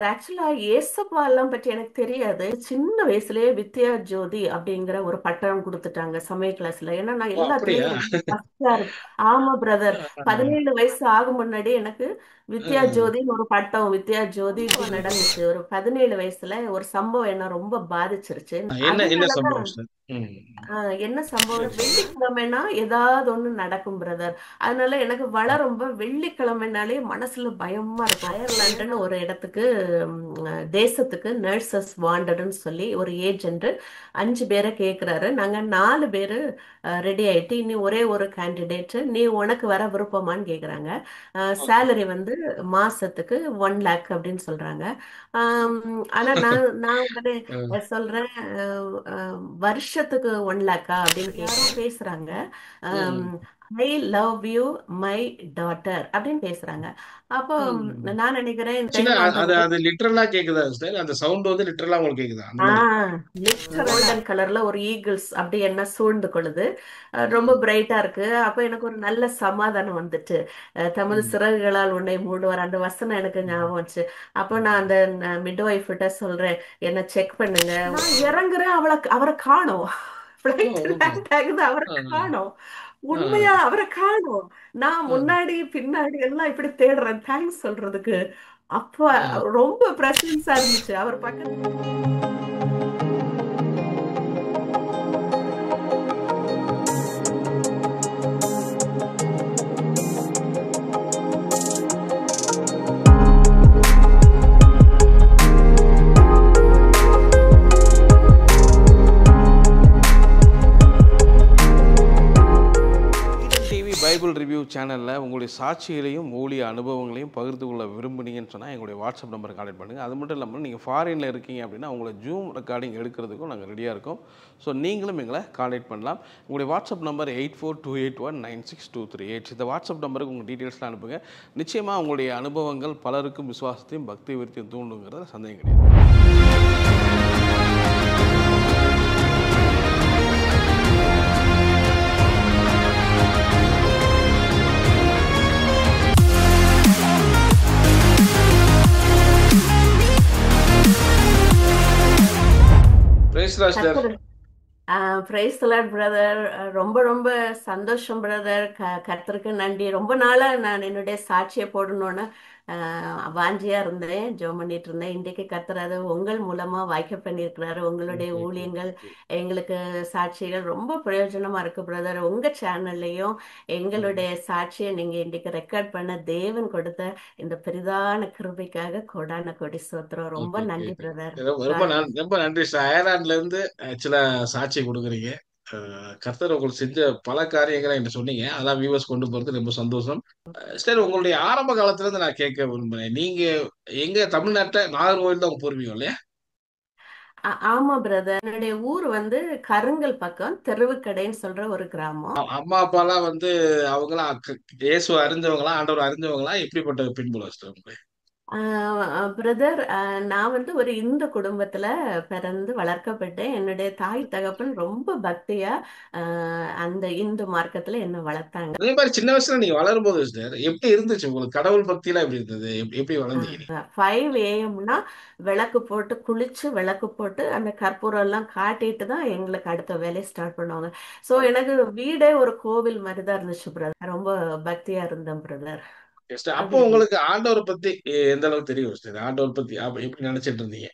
ஆக்சுவலா ஏசப்பா எல்லாம் பற்றி எனக்கு தெரியாது. சின்ன வயசுலயே வித்யா ஜோதி அப்படிங்கிற ஒரு பட்டம் கொடுத்துட்டாங்க சமய கிளாஸ்ல. ஏன்னா நான் ஓ, அப்படியா? எல்லாத்துலயும் ரொம்ப ஃபர்ஸ்டா இருப்பேன். ஆமா பிரதர். ஆ, 17 வயசு ஆகும் முன்னாடி எனக்கு வித்யா ஆ. ஜோதின்னு ஒரு பட்டம், வித்யா ஜோதி இப்படி நடந்துச்சு. ஒரு 17 வயசுல ஒரு சம்பவம் என்ன ரொம்ப பாதிச்சிருச்சு. என்ன என்ன அதனாலதான் சம்பவம் சார்? ம். என்ன சம்பவம், வெள்ளிக்கிழமைனா ஏதாவது ஒண்ணு நடக்கும் பிரதர். அதனால எனக்கு வளரும்ப வெள்ளிக்கிழமைனாலே மனசுல பயமா இருக்கும். அயர்லாண்டுன்னு ஒரு இடத்துக்கு, தேசத்துக்கு நர்சஸ் வாண்டட்னு சொல்லி ஒரு ஏஜென்ட் 5 பேரை கேக்குறாரு. நாங்க 4 பேரு ரெடி ஆயிட்டு இனி ஒரே ஒரு கேண்டிடேட், நீ உனக்கு வர விருப்பமான்னு கேக்குறாங்க. ஓகே. சேலரி வந்து மாசத்துக்கு 1 லேக் அப்படின்னு சொல்றாங்க. ஆனா நான் உடனே சொல்றேன், வருஷத்துக்கு 1 லேக்கா அப்படின்னு யாரோ பேசுறாங்க. ம். I love you my daughter அப்படின்னு பேசுறாங்க. அப்போ ம். நான் நினைக்கிறேன் இந்த ஆக்சுவலா டைம் அந்த அது அது லிட்டரலா கேக்குதா சார்? அந்த சவுண்ட் வந்து லிட்டரலா உங்களுக்கு கேக்குதா அந்த மாதிரி? கோல்டன் கலர்ல ஒரு ஈகிள்ஸ் அப்படி என்ன சூழ்ந்து கொள்ளுது. ரொம்ப ம். பிரைட்டா இருக்கு. அப்ப எனக்கு ஒரு நல்ல சமாதானம் வந்துட்டு, தமது ம். சிறகுகளால் உன்னை மூடுவார் அந்த வசனம் எனக்கு ம். ஞாபகம் வச்சு. அப்ப நான் அந்த மிட்வைஃப் கிட்ட சொல்றேன், என்ன செக் பண்ணுங்க. நான் இறங்குறேன், அவரை காணோம். ஓ, பிளைட் ஓ. லேண்ட் ஆகுது, அவரை ஆ, காணோம். ஆ, உண்மையா அவரை காணோம். நான் ஆ, முன்னாடி பின்னாடி எல்லாம் இப்படி தேடுறேன் தேங்க்ஸ் சொல்றதுக்கு. அப்ப ஆ. ரொம்ப பிரசன்ஸா இருந்துச்சு அவர் பக்கத்துல. ஈடன் டிவி பைபிள் ரிவ்யூ சேனலில் உங்களுடைய சாட்சிகளையும் ஊழிய அனுபவங்களையும் பகிர்ந்து கொள்ள விரும்புனீங்கன்னு சொன்னால் எங்களுடைய வாட்ஸ்அப் நம்பரை கான்டெக்ட் பண்ணுங்கள். அது மட்டும் இல்லாமல் நீங்கள் ஃபாரினில் இருக்கீங்க அப்படின்னா உங்களை ஜூம் ரெக்கார்டிங் எடுக்கிறதுக்கும் நாங்கள் ரெடியாக இருக்கோம். ஸோ நீங்களும் எங்களை கான்டெக்ட் பண்ணலாம். உங்களுடைய வாட்ஸ்அப் நம்பர் 8428196238. இந்த வாட்ஸ்அப் நம்பருக்கு உங்கள் டீட்டெயில்ஸ்லாம் அனுப்புங்க. நிச்சயமாக உங்களுடைய அனுபவங்கள் பலருக்கும் விசுவாசத்தையும் பக்தி விருத்தியும் தூண்டுங்கிறத சந்தேகம் கிடையாது. Praise lord sir. கர்த்தர் பிரைஸ் லார்ட் பிரதர். ரொம்ப ரொம்ப சந்தோஷம் பிரதர். கர்த்தருக்கு நன்றி. ரொம்ப நாளா நான் என்னுடைய சாட்சியை போடணும்னு வாஞ்சியா இருந்தேன், ஜெபம் பண்ணிட்டு இருந்தேன். இன்றைக்கு கர்த்தர் அதை உங்கள் மூலமா வாய்க்க பண்ணியிருக்கிறாரு. உங்களுடைய ஊழியங்கள் எங்களுக்கு சாட்சிகள் ரொம்ப பிரயோஜனமா இருக்கு பிரதர். உங்க சேனல்லையும் எங்களுடைய சாட்சியை நீங்க இன்றைக்கு ரெக்கார்ட் பண்ண தேவன் கொடுத்த இந்த பெரிதான கிருபைக்காக கொடான கொடி ஸ்தோத்திரம். ஓகே, ரொம்ப ஓகே, நன்றி ஓகே. பிரதர். ரொம்ப ரொம்ப ரொம்ப நன்றி சார். அயர்லாந்துல இருந்து ஆக்சுவலா சாட்சி கொடுக்குறீங்க. கர்த்தர் உங்களுக்கு செஞ்ச பல காரியங்களை என்கிட்ட சொன்னீங்க. அதெல்லாம் வியூவர்ஸ் கொண்டு போறது ரொம்ப சந்தோஷம். சார், உங்களுடைய ஆரம்ப காலத்துல இருந்து நான் கேட்க விரும்புறேன். நீங்க எங்க தமிழ்நாட்டுல நாகர்கோவில் தான் உங்க பூர்வீகம் இல்லையா? ஆமா பிரதர். என்னுடைய ஊர் வந்து கருங்கல் பக்கம், தெருவுக்கடைன்னு சொல்ற ஒரு கிராமம். அம்மா அப்பாலாம் வந்து அவங்களாம் இயேசுவை அறிஞ்சவங்களா, ஆண்டவர் அறிஞ்சவங்களா, எப்படிப்பட்ட பின்புலம் சார் உங்களுக்கு? பிரதர், நான் வந்து ஒரு இந்து குடும்பத்துல பிறந்து வளர்க்கப்பட்டேன். என்னுடைய தாய் தகப்பன் ரொம்ப பக்தியா அந்த இந்து மார்க்கத்துல என்ன வளர்த்தாங்க. அதே மாதிரி சின்ன வயசுல நீங்க வளரும்போது சார் எப்படி இருந்துச்சு உங்களுக்கு? கடவுள் பக்திலாம் எப்படி இருந்தது? எப்படி வளர்ந்தீங்க நீங்க? 5 AM விளக்கு போட்டு குளிச்சு விளக்கு போட்டு அந்த கற்பூரம் எல்லாம் காட்டிட்டு தான் எங்களுக்கு அடுத்த வேலையை ஸ்டார்ட் பண்ணுவாங்க. சோ எனக்கு வீடே ஒரு கோவில் மாதிரி தான் இருந்துச்சு பிரதர். ரொம்ப பக்தியா இருந்தேன் பிரதர். சார், அப்போ அப்படி உங்களுக்கு ஆண்டவரை பத்தி எந்த அளவுக்கு தெரியும் சார்? ஆண்டவர் பத்தி எப்படி நினைச்சிட்டு இருந்தீங்க?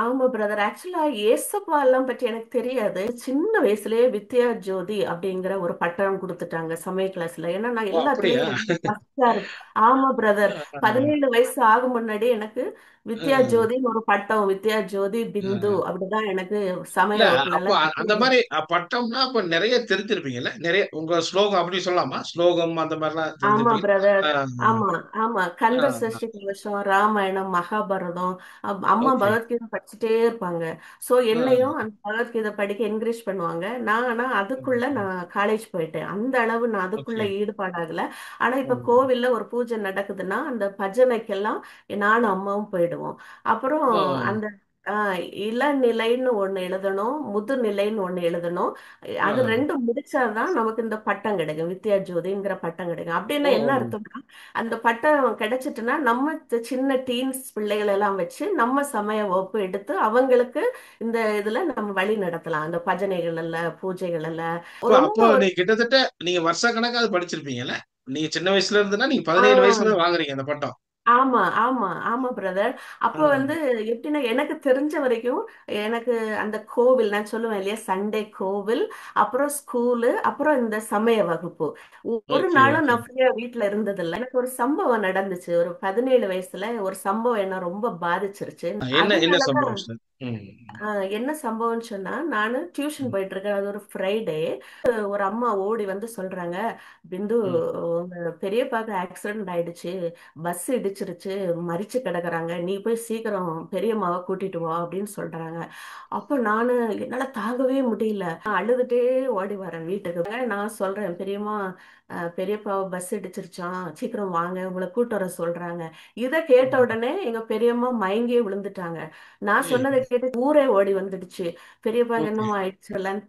ஆமா பிரதர். ஆக்சுவலா ஏசப்பா எல்லாம் பற்றி எனக்கு தெரியாது. சின்ன வயசுலயே வித்யா ஜோதி அப்படிங்கிற ஒரு பட்டம் கொடுத்துட்டாங்க சமய கிளாஸ்ல. ஏன்னா நான் ஓ, அப்படியா? எல்லாத்துலயும் ரொம்ப ஃபர்ஸ்டா இருப்பேன். ஆமா பிரதர். ஆ, 17 வயசு ஆகும் முன்னாடி எனக்கு ஆ. வித்யா ஜோதின்னு ஒரு பட்டம், வித்யா ஜோதி பிந்து ஆ. அப்படிதான் எனக்கு இல்ல, சமயம் ஒரு நல்ல அப்போ அந்த டிகிரி. மாரி பட்டம்னா அப்ப நெறைய தெரிஞ்சிருப்பீங்கல்ல? நெறைய உங்க ஸ்லோகம் அப்படி சொல்லலாமா? ஸ்லோகம் அந்த மாரிலாம் ஆமா தெரிஞ்சிருப்பீங்க. பிரதர். ஆ, ஆமா, ஆமா. ஆ, கந்த ஆ. சஷ்டி கவசம், ராமாயணம், மகாபாரதம். அம்மா ஓகே. பகவத்கீதை படிச்சுட்டே இருப்பாங்க. சோ ஆ. என்னையும் அந்த பகவத்கீதை படிக்க என்கரேஜ் பண்ணுவாங்க. ஆனா அதுக்குள்ள ம். நான் காலேஜ் போயிட்டேன். அந்த அளவு நான் அதுக்குள்ள ஓகே. ஈடுபாடாகல. ஆனா இப்ப ம். கோவில்ல ஒரு பூஜை நடக்குதுன்னா அந்த பஜனைக்கெல்லாம் நானும் அம்மாவும் போயிடுவோம். அப்புறம் ஓ! அந்த இளநிலைன்னு ஒண்ணு எழுதணும், முதுநிலைன்னு ஒண்ணு எழுதணும். அது ஆஹா. ரெண்டும் முடிச்சாதான் நமக்கு இந்த பட்டம் கிடைக்கும், வித்யா ஜோதிங்கிற பட்டம் கிடைக்கும். அப்படின்னா ஓ. என்ன அர்த்தம்னா, அந்த பட்டம் கிடைச்சிட்டுன்னா நம்ம சின்ன டீன்ஸ் பிள்ளைகள் எல்லாம் வச்சு நம்ம சமய வகுப்பு எடுத்து அவங்களுக்கு இந்த இதுல நம்ம வழி நடத்தலாம், அந்த பஜனைகள்ல பூஜைகள்ல. அப்போ ரொம்ப அப்போ நீங்க கிட்டத்தட்ட நீங்க வருஷ கணக்கா அது படிச்சிருப்பீங்கல்ல. நீங்க சின்ன வயசுல இருந்துன்னா நீங்க 17 வயசுல ஆஹ் வாங்குறீங்க அந்த பட்டம். ஆமா ஆமா ஆமா பிரதர். அப்ப வந்து ஆ. எப்படின்னா எனக்கு தெரிஞ்ச வரைக்கும் எனக்கு அந்த கோவில் நான் சொல்லுவேன் இல்லையா, சண்டே கோவில், அப்புறம் ஸ்கூலு, அப்புறம் இந்த சமய வகுப்பு, ஒரு ஓகே, நாளும் ஓகே. நான் ஃப்ரீயா வீட்ல இருந்ததில்லை. எனக்கு ஒரு சம்பவம் நடந்துச்சு ஒரு 17 வயசுல. ஒரு சம்பவம் என்ன ரொம்ப பாதிச்சிருச்சு. என்ன என்ன அதனாலதான் சம்பவம் சார்? ம். என்ன சம்பவம்னு சொன்னா, நானு டியூஷன் ம். போயிட்டு இருக்கேன். அது ஒரு ஃப்ரைடே. ஒரு அம்மா ஓடி வந்து சொல்றாங்க, பிந்து, ம். உங்க பெரியப்பாக்கு ஆக்சிடென்ட் ஆயிடுச்சு, பஸ் இடிச்சிருச்சு, மரிச்சு கிடக்குறாங்க, நீ போய் சீக்கிரம் பெரியம்மாவை கூட்டிட்டு வா அப்படின்னு சொல்றாங்க. அப்ப நானு என்னால தாங்கவே முடியல, நான் அழுதுட்டே ஓடி வரேன் வீட்டுக்கு. நான் சொல்றேன், பெரியம்மா, பெரியப்பாவை பஸ் இடிச்சிருச்சான், சீக்கிரம் வாங்க, உங்களை கூட்டு வர சொல்றாங்க. இதை கேட்ட ம். உடனே எங்க பெரியம்மா மயங்கியே விழுந்துட்டாங்க. நான் ஐயோ! சொன்னதை கேட்டு ஊரே ஓடி வந்துடுச்சு. பெரியப்பாக்கு ஓகே. என்னமோ ஆயிடுச்சு எல்லாம்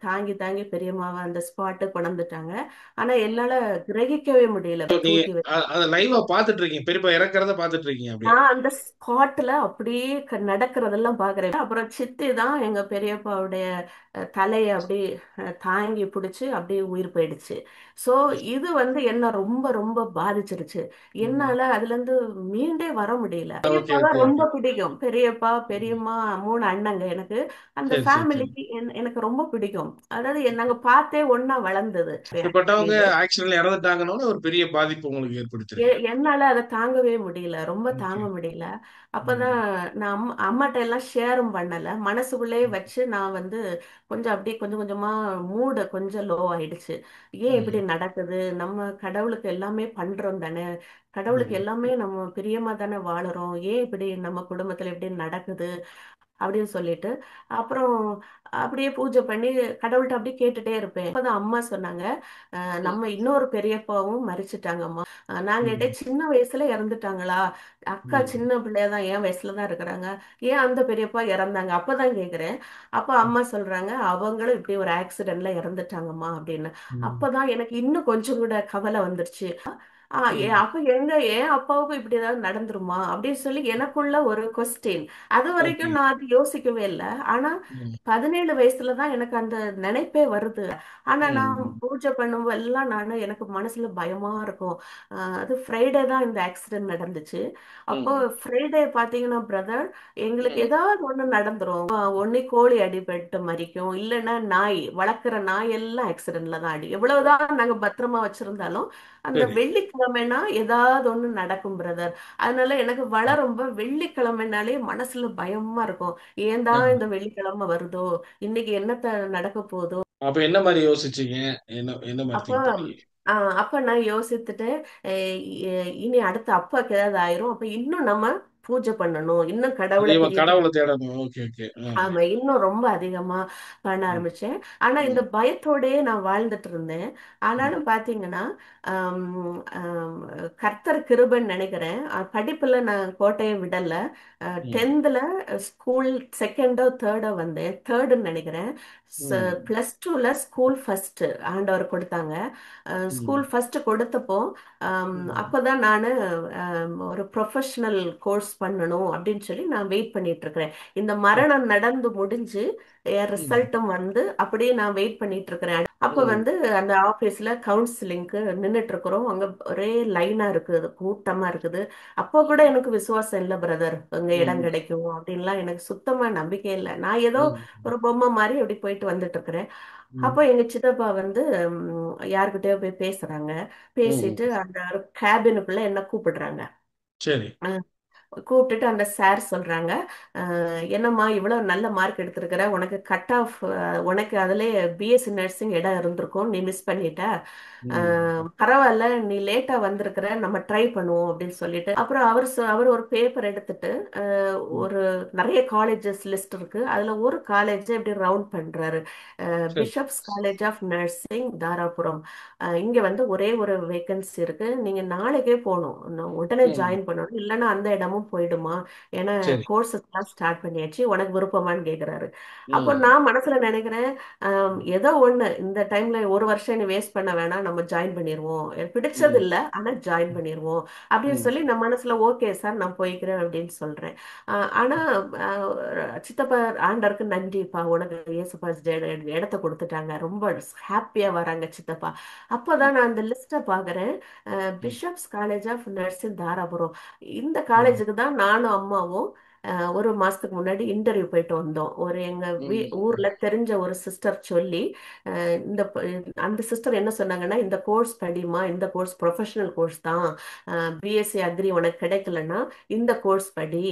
தாங்கி தாங்கி பெரியம்மாவை அந்த ஸ்பாட்டு கொண்டுட்டாங்க. ஆனா என்னால கிரகிக்கவே முடியல, நீங்க தூக்கி வச்சு. அத லைவா பார்த்துட்டு இருக்கீங்க. பெரியப்பா இறக்கிறத பார்த்துட்டு இருக்கீங்க அப்படியே. நான் அந்த ஸ்பாட்ல அப்படியே நடக்கிறதெல்லாம் பாக்குறேன். அப்புறம் சித்தி தான் எங்க பெரியப்பாவுடைய தலையை அப்படி தாங்கி பிடிச்சு அப்படியே உயிர் போயிடுச்சு. சோ இது வந்து என்ன ரொம்ப ரொம்ப பாதிச்சிருச்சு. ம். என்னால அதுல இருந்து மீண்டே வர முடியல. ஓகே, பெரியப்பா ஓகே, தான் ஓகே. ரொம்ப பிடிக்கும், பெரியப்பா ம். பெரியம்மா 3 அண்ணங்க எனக்கு. அந்த சரி, சரி, ஃபேமிலி சரி. எனக்கு ரொம்ப பிடிக்கும். அதாவது நாங்க பார்த்தே ஒண்ணா வளர்ந்தது. இப்படிப்பட்டவங்க ஆக்சிடென்ட்ல இறந்துட்டாங்கன்னு ஒரு பெரிய பாதிப்பு உங்களுக்கு ஏற்படுத்திருக்கு. என்னால அதை தாங்கவே முடியல, ரொம்ப ஓகே. தாங்க முடியல. அப்பதான் ம். நான் அம்மாட்ட எல்லாம் ஷேரும் பண்ணல, மனசுக்குள்ளேயே ம். வச்சு நான் வந்து கொஞ்சம் அப்படியே கொஞ்சம் கொஞ்சமா மூடு கொஞ்சம் லோ ஆயிடுச்சு. ஏன் இப்படி ம். நடக்குது, நம்ம கடவுளுக்கு எல்லாமே பண்றோம் தானே, கடவுளுக்கு ம். எல்லாமே நம்ம பிரியமா தானே வாழுறோம், ஏன் இப்படி நம்ம குடும்பத்துல இப்படி நடக்குது அப்படின்னு சொல்லிட்டு அப்புறம் அப்படியே பூஜை பண்ணி கடவுள்கிட்ட அப்படியே கேட்டுட்டே இருப்பேன். அப்பதான் அம்மா சொன்னாங்க, நம்ம இன்னொரு பெரியப்பாவும் மரிச்சிட்டாங்க அம்மா. நான் ம். கேட்டேன், சின்ன வயசுல இறந்துட்டாங்களா? அக்கா ம். சின்ன பிள்ளையதான், என் வயசுல தான் இருக்கிறாங்க, ஏன் அந்த பெரியப்பா இறந்தாங்க? அப்பதான் கேக்குறேன். அப்ப அம்மா சொல்றாங்க, அவங்களும் இப்படி ஒரு ஆக்சிடென்ட்ல இறந்துட்டாங்கம்மா அப்படின்னு. ம். அப்பதான் எனக்கு இன்னும் கொஞ்சம் கூட கவலை வந்துருச்சு. ம். அப்ப என் அப்பாவுக்கும் இப்படி ஏதாவது நடந்துருமா அப்படின்னு சொல்லி எனக்குள்ள ஒரு கொஸ்டின். அது ஓகே. வரைக்கும் நான் அது யோசிக்கவே இல்லை. ஆனா ம். 17 வயசுலதான் எனக்கு அந்த நினைப்பே வருது. ஆனா நான் ம். பூஜை பண்ணும்போது எல்லாம் எனக்கு மனசுல பயமா இருக்கும். அது ஃப்ரைடே தான் இந்த ஆக்சிடென்ட் நடந்துச்சு. அப்போ ம். ஃப்ரைடே பாத்தீங்கன்னா பிரதர், எங்களுக்கு ம். ஏதாவது ஒண்ணு நடந்துரும். ஒண்ணு கோழி அடிபட்டு மரிக்கும், இல்லைன்னா நாய், வளர்க்குற நாய் எல்லாம் ஆக்சிடென்ட்ல தான் எவ்வளவுதான் நாங்க பத்திரமா வச்சிருந்தாலும் அந்த சரி. வெள்ளிக்கிழமைனா ஏதாவது ஒண்ணு நடக்கும் பிரதர். அதனால எனக்கு வளரும்ப வெள்ளிக்கிழமைனாலே மனசுல பயமா இருக்கும். ஏன் ஆ. தான் இந்த வெள்ளிக்கிழமை வருதோ, இன்னைக்கு என்னத்த நடக்க போதோ. அப்ப என்ன மாரி யோசிச்சீங்க? என்ன என்ன மாரி அப்ப திங்க் பண்ணீங்க? அப்ப நான் யோசித்துட்டு, இனி அடுத்து அப்பாக்கு ஏதாவது ஆயிரும், அப்ப இன்னும் நம்ம பூஜை பண்ணணும், இன்னும் கடவுளை அதிகமா பிரியப்படுத்தணும். கடவுள தேடணும். Okay, okay. ஆ. ஆமா, இன்னும் ரொம்ப அதிகமா பண்ண ம். ஆரம்பிச்சேன். ஆனா இந்த ம். பயத்தோடயே நான் வாழ்ந்துட்டு இருந்தேன். ம். ஆனாலும் பாத்தீங்கன்னா, ஆம், ஆம், கர்த்தர் கிருபைன்னு நினைக்கிறேன். படிப்புல நான் கோட்டையை விடல. ம். 10th ஸ்கூல் செகண்டோ தேர்டோ வந்தேன், தேர்டுன்னு நினைக்கிறேன். ம். +2ல ஸ்கூல் ஃபர்ஸ்ட் ஆண்டவர் கொடுத்தாங்க. ஸ்கூல் ம். ஃபர்ஸ்ட் கொடுத்தப்போ ம். அப்பதான் நான் ஒரு ப்ரொஃபஷனல் கோர்ஸ் பண்ணணும் அப்படின்னு சொல்லி நான் வெயிட் பண்ணிட்டு இருக்கிறேன். இந்த ம். மரணம் நடந்து முடிஞ்சு என் ம். ரிசல்ட்டும் வந்து அப்படியே நான் வெயிட் பண்ணிட்டு இருக்கிறேன். அப்ப ம். வந்து அந்த ஆபீஸ்ல கவுன்சிலிங்க்கு நின்னுட்டு இருக்கிறோம். அங்க ஒரே லைனா இருக்குது, கூட்டமா இருக்குது. அப்போ கூட எனக்கு விசுவாசம் இல்ல பிரதர், அங்க இடம் ம். கிடைக்கும் அப்படின்லாம் எனக்கு சுத்தமா நம்பிக்கை இல்லை. நான் ஏதோ ம். ஒரு பொம்மை மாதிரி அப்படி போயிட்டு வந்துட்டு இருக்கிறேன். ம். அப்போ எங்க சித்தப்பா வந்து யார்கிட்டயோ போய் பேசுறாங்க. ம். பேசிட்டு அந்த கேபினுக்குள்ள என்ன கூப்பிடுறாங்க. சரி. கூப்பிட்டுட்டு அந்த சார் சொல்றாங்க, என்னம்மா இவ்வளவு நல்ல மார்க் எடுத்திருக்கிற, உனக்கு கட் ஆஃப், உனக்கு அதுல பிஎஸ்சி நர்சிங் இடம் இருந்திருக்கும், நீ மிஸ் பண்ணிட்ட. ம். பரவாயில்ல, நீ லேட்டா வந்திருக்கிற, நம்ம ட்ரை பண்ணுவோம் அப்படின்னு சொல்லிட்டு அப்புறம் அவர் ஒரு பேப்பர் எடுத்துட்டு ம். ஒரு நிறைய காலேஜஸ் லிஸ்ட் இருக்கு, அதுல ஒரு காலேஜ் இப்படி ரவுண்ட் பண்றாரு. சரி. Bishop's college of nursing Dharapuram, இங்க வந்து ஒரே ஒரு வேகன்சி இருக்கு, நீங்க நாளைக்கே போகணும், உடனே ம். ஜாயின் பண்ணணும், இல்லைன்னா அந்த இடமும் நேரமும் போயிடுமா, ஏன்னா சரி. கோர்சஸ் எல்லாம் ஸ்டார்ட் பண்ணியாச்சு, உனக்கு விருப்பமான்னு கேக்குறாரு. அப்போ ம். நான் மனசுல நினைக்கிறேன், ஏதோ ஒண்ணு இந்த டைம்ல ஒரு வருஷம் நீ வேஸ்ட் பண்ண வேணாம், நம்ம ஜாயின் பண்ணிடுவோம், எனக்கு பிடிச்சது ம். இல்ல ஆனா ஜாயின் பண்ணிடுவோம் அப்படின்னு ம். சொல்லி நான் மனசுல ஓகே சார் நான் போய்க்கிறேன் அப்படின்னு சொல்றேன். ஆனா சித்தப்பா ஆண்டருக்கு நன்றிப்பா, உனக்கு இயேசுப்பா இடத்த கொடுத்துட்டாங்க, ரொம்ப ஹாப்பியா வராங்க சித்தப்பா. அப்போதான் நான் அந்த லிஸ்ட்டை பார்க்குறேன். ம். Bishop's college of nursing Dharapuram, இந்த ம். காலேஜுக்கு தான் நானும் அம்மாவும் ஒரு மாசத்துக்கு முன்னாடி இன்டர்வியூ போயிட்டு வந்தோம். ஒரு எங்க ம். ஊர்ல தெரிஞ்ச ஒரு சிஸ்டர் சொல்லி, அந்த சிஸ்டர் என்ன சொன்னாங்கன்னா, இந்த கோர்ஸ் படிமா, இந்த கோர்ஸ் ப்ரொஃபஷனல் கோர்ஸ் தான், பிஎஸ்சி அக்ரி உனக்கு கிடைக்கலன்னா இந்த கோர்ஸ் படி,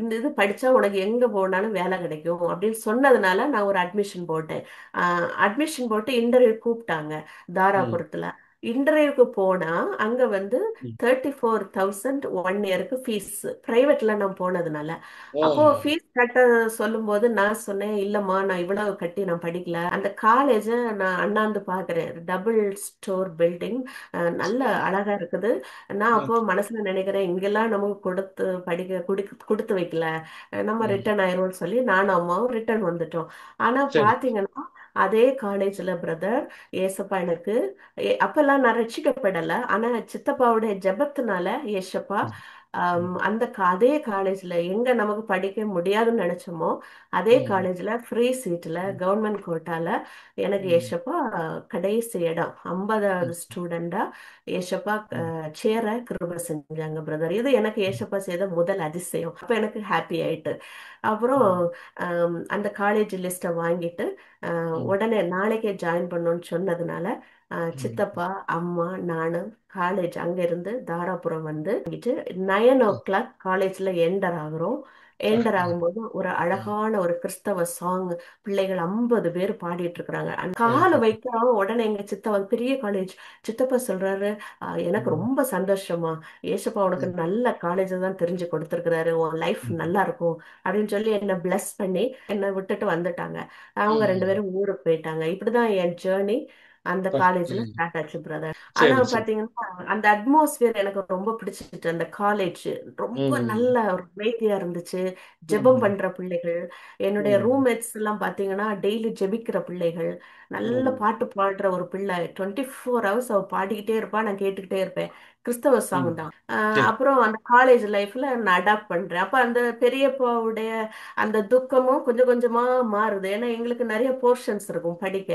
இந்த இது படிச்சா உனக்கு எங்க போனாலும் வேலை கிடைக்கும் அப்படின்னு சொன்னதுனால நான் ஒரு அட்மிஷன் போட்டேன். அட்மிஷன் போட்டு இன்டர்வியூ கூப்பிட்டாங்க ம். தாராபுரத்துல. இன்டர்வியூக்கு போனா அங்க வந்து ம். 34,000 ஒன் இயருக்கு ஃபீஸ், பிரைவேட்ல நான் போனதுனால. அப்போ ஓ. ஃபீஸ் கட்ட சொல்லும்போது நான் சொன்னேன், இல்லம்மா நான் இவ்வளவு கட்டி நான் படிக்கல. அந்த காலேஜை நான் அண்ணாந்து பாக்குறேன், டபுள் ஸ்டோர் பில்டிங், நல்ல அழகா இருக்குது. நான் அப்போ மனசுல நினைக்கிறேன், இங்கெல்லாம் நமக்கு கொடுத்து படிக்க கொடுத்து வைக்கல, நம்ம ம். ரிட்டர்ன் ஆயிரும்னு சொல்லி நானும் அம்மாவும் ரிட்டர்ன் வந்துட்டோம். ஆனா சரி. பாத்தீங்கன்னா அதே காலேஜ்ல பிரதர், ஏசப்பா எனக்கு அப்பெல்லாம் நான் ரட்சிக்கப்படல, ஆனா சித்தப்பாவுடைய ஜெபத்தினால ஏசப்பா ம். ம். அந்த அதே காலேஜ்ல எங்க நமக்கு படிக்க முடியாதுன்னு நினைச்சோமோ அதே ம். காலேஜ்ல ஃப்ரீ சீட்ல ம். கவர்மெண்ட் கோட்டால எனக்கு ம். ஏசப்பா கடைசி இடம் 50வது ம். ஸ்டூடெண்டா ஏசப்பா ம். சேர கிருபை செஞ்சாங்க பிரதர். இது எனக்கு ஏசப்பா செய்த முதல் அதிசயம். அப்ப எனக்கு ஹாப்பி ஆயிட்டு. அப்புறம் ம். அந்த காலேஜ் லிஸ்ட்டை வாங்கிட்டு ம். உடனே நாளைக்கே ஜாயின் பண்ணணும்னு சொன்னதுனால ம். சித்தப்பா அம்மா நானு காலேஜ் அங்க இருந்து தாராபுரம் வந்து 9 o'clock காலேஜ்ல என்டர் ஆகுறோம். என்டர் ஆகும்போது ஒரு அழகான ஒரு கிறிஸ்தவ சாங் பிள்ளைகள் 50 பேர் பாடிட்டு இருக்கிறாங்க. அந்த காலை வைக்கிறோம் உடனே எங்க சித்தப்பா, பெரிய காலேஜ், சித்தப்பா சொல்றாரு, எனக்கு ம். ரொம்ப சந்தோஷமா, ஏசப்பா உனக்கு ம். நல்ல காலேஜ் தான் தெரிஞ்சு கொடுத்துருக்கிறாரு, உன் லைஃப் ம். நல்லா இருக்கும் அப்படின்னு சொல்லி என்னை பிளஸ் பண்ணி என்னை விட்டுட்டு வந்துட்டாங்க. அவங்க ரெண்டு ம். பேரும் ஊருக்கு போயிட்டாங்க. இப்படிதான் என் ஜேர்னி அந்த காலேஜ்ல ம். ஸ்டார்ட் ஆச்சு பிரதர். ஆனா சரி, சரி. பாத்தீங்கன்னா அந்த அட்மாஸ்பியர் எனக்கு ரொம்ப பிடிச்சிட்டு, அந்த காலேஜ் ரொம்ப ம். நல்ல ஒரு அமைதியா இருந்துச்சு. ஜெபம் ம். பண்ற பிள்ளைகள், என்னுடைய ம். ரூம்மேட்ஸ் எல்லாம் பாத்தீங்கன்னா டெய்லி ஜெபிக்கிற பிள்ளைகள், நல்ல ம். பாட்டு பாடுற ஒரு பிள்ளை, 24 hours அவ பாடிக்கிட்டே இருப்பா, நான் கேட்டுக்கிட்டே இருப்பேன். கிறிஸ்தவ சாங் ம். தான். சரி. அப்புறம் அந்த காலேஜ் லைஃப்ல நான் அடாப்ட் பண்றேன். அப்ப அந்த பெரியப்பாவுடைய அந்த துக்கமும் கொஞ்சம் கொஞ்சமா மாறுது. ஏன்னா எங்களுக்கு நிறைய போர்ஷன்ஸ் இருக்கும் படிக்க.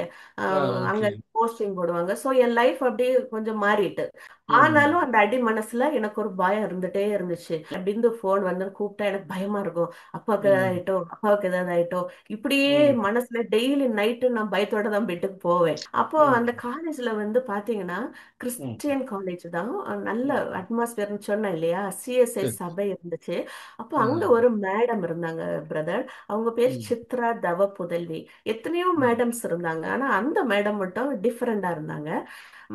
அங்க ஓகே. போஸ்டிங் போடுவாங்க. ஸோ என் லைஃப் அப்படியே கொஞ்சம் மாறிட்டு. ம். ஆனாலும் அந்த அடி மனசுல எனக்கு ஒரு பயம் இருந்துட்டே இருந்துச்சு. பிந்து போன் வந்து கூப்பிட்டா எனக்கு பயமா இருக்கும், அப்பாவுக்கு ஏதாவது ம். ஆயிட்டோ, அப்பாவுக்கு ஏதாவது ஆயிட்டோ, இப்படியே ம். மனசுல டெய்லி நைட்டு நான் பயத்தோட தான் வீட்டுக்கு போவேன். அப்போ ம். அந்த காலேஜ்ல வந்து பாத்தீங்கன்னா ம். கிறிஸ்டியன் காலேஜ் தான், நல்ல ம். அட்மாஸ்பியர்னு சொன்னேன் இல்லையா, சிஎஸ்ஐ சரி. சபை இருந்துச்சு. அப்போ அங்க ம். ஒரு மேடம் இருந்தாங்க பிரதர், அவங்க பேர் ம். சித்ரா தவ புதல்வி. எத்தனையோ ம். மேடம்ஸ் இருந்தாங்க, ஆனா அந்த மேடம் மட்டும் டிஃபரெண்டா இருந்தாங்க.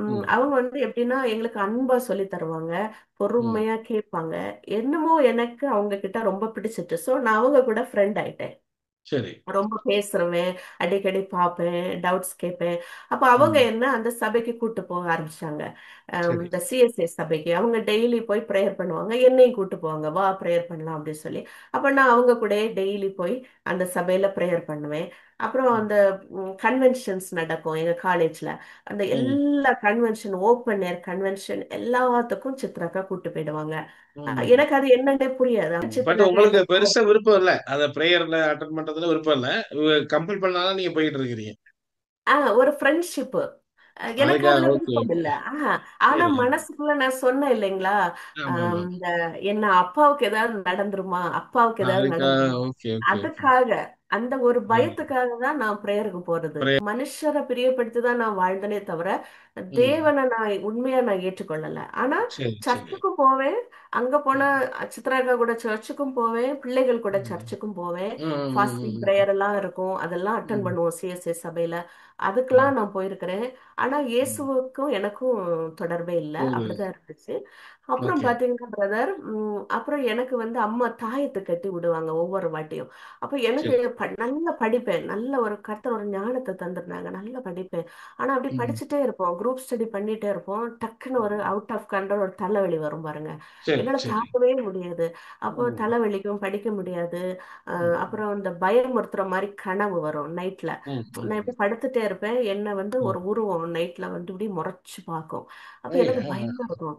ம். அவங்க வந்து எப்படின்னா எங்களுக்கு அன்பா சொல்லி தருவாங்க, ம். பொறுமையா கேட்பாங்க. என்னமோ எனக்கு அவங்க கிட்ட ரொம்ப பிடிச்சிட்டு, சோ நான் அவங்க கூட ஃப்ரெண்ட் ஆயிட்டேன். சரி. ரொம்ப பேசுறவேன், அடிக்கடி பார்ப்பேன், டவுட்ஸ் கேட்பேன். அப்ப அவங்க ம். என்ன அந்த சபைக்கு கூட்டு போக ஆரம்பிச்சாங்க. சரி. இந்த சிஎஸ்ஐ சபைக்கு அவங்க டெய்லி போய் ப்ரேயர் பண்ணுவாங்க, என்னையும் கூட்டு போவாங்க, வா ப்ரேயர் பண்ணலாம் அப்படின்னு சொல்லி. அப்ப நான் அவங்க கூட டெய்லி போய் அந்த சபையில ப்ரேயர் பண்ணுவேன். அப்புறம் ம். அந்த கன்வென்ஷன்ஸ் நடக்கும் எங்க காலேஜ்ல, அந்த ம். எல்லா கன்வென்ஷன், ஓப்பன் ஏர் கன்வென்ஷன் எல்லாத்துக்கும் சித்ராக்கா கூட்டு போயிடுவாங்க. ம். எனக்கு அது என்னன்னே புரியாது. பட் சித்ராக்கா உங்களுக்கு என்ன பெருசா விருப்பம் இல்ல. அத பிரேயர்ல அட்டெண்ட் பண்றதுல விருப்பம் இல்ல. கம்பல் பண்ணாலும் நீங்க போயிட்டு இருக்கிறீங்க. ஒரு ஃப்ரெண்ட்ஷிப், எனக்கு அதுக்கா அதுல ஓகே, விருப்பம் ஓகே. இல்ல. ஆனா சரி. மனசுக்குள்ள நான் சொன்னேன் இல்லைங்களா, ஆமாமா. இந்த என்ன அப்பாவுக்கு ஏதாவது நடந்துருமா, அப்பாவுக்கு ஏதாவது அதுக்கா நடந்துருமா, ஓகே, ஓகே, ஓகே. அதுக்காக, அந்த ஒரு ம். பயத்துக்காக தான் நான் பிரேயருக்கு போறது. பிரே மனுஷரை பிரியப்படுத்தி தான் நான் வாழ்ந்தனே தவிர ம். தேவனை நான் உண்மையா நான் ஏற்றுக்கொள்ளல. ஆனா சரி, சரி. சர்ச்சுக்கும் போவேன், அங்க போனா ம். சித்ராக்கா கூட சர்ச்சுக்கும் போவேன், பிள்ளைகள் கூட ம். சர்ச்சுக்கும் போவேன். ம். ம். ஃபாஸ்டிங் ம். பிரேயர் எல்லாம் இருக்கும், அதெல்லாம் அட்டன் ம். பண்ணுவோம் சிஎஸ்ஐ சபையில. ம். அதுக்கெல்லாம் நான் போயிருக்கிறேன். ஆனா ம். இயேசுவுக்கும் எனக்கும் தொடர்பே இல்லை, ஒரு அப்படிதான் இருந்துச்சு. அப்புறம் ஓகே. பாத்தீங்கன்னா பிரதர், அப்புறம் எனக்கு வந்து அம்மா தாயத்து கட்டி விடுவாங்க ஒவ்வொரு வாட்டியும். அப்ப எனக்கு சரி. நல்லா படிப்பேன், நல்ல ஒரு கர்த்தர் ஒரு ஞானத்தை தந்திருந்தாங்க, நல்லா படிப்பேன். ஆனா அப்படி ம். படிச்சுட்டே இருப்போம், குரூப் ஸ்டடி பண்ணிட்டே இருப்போம், டக்குன்னு ஒரு ம். அவுட் ஆஃப் கண்ட்ரோல் ஒரு தலைவலி வரும் பாருங்க. சரி, சரி, என்னால சரி. தாக்கவே முடியாது. அப்போ ம், தலைவலிக்கும், படிக்க முடியாது. ம், அப்புறம் இந்த பயமுறுத்துற மாதிரி கனவு வரும் நைட்ல. ம், நான் ம், எப்படி படுத்துட்டே இருப்பேன், என்ன வந்து ம். ஒரு உருவம் நைட்ல வந்து இப்படி முறைச்சு பார்க்கும். அப்ப எனக்கு ஐயா! பயமா இருக்கும்.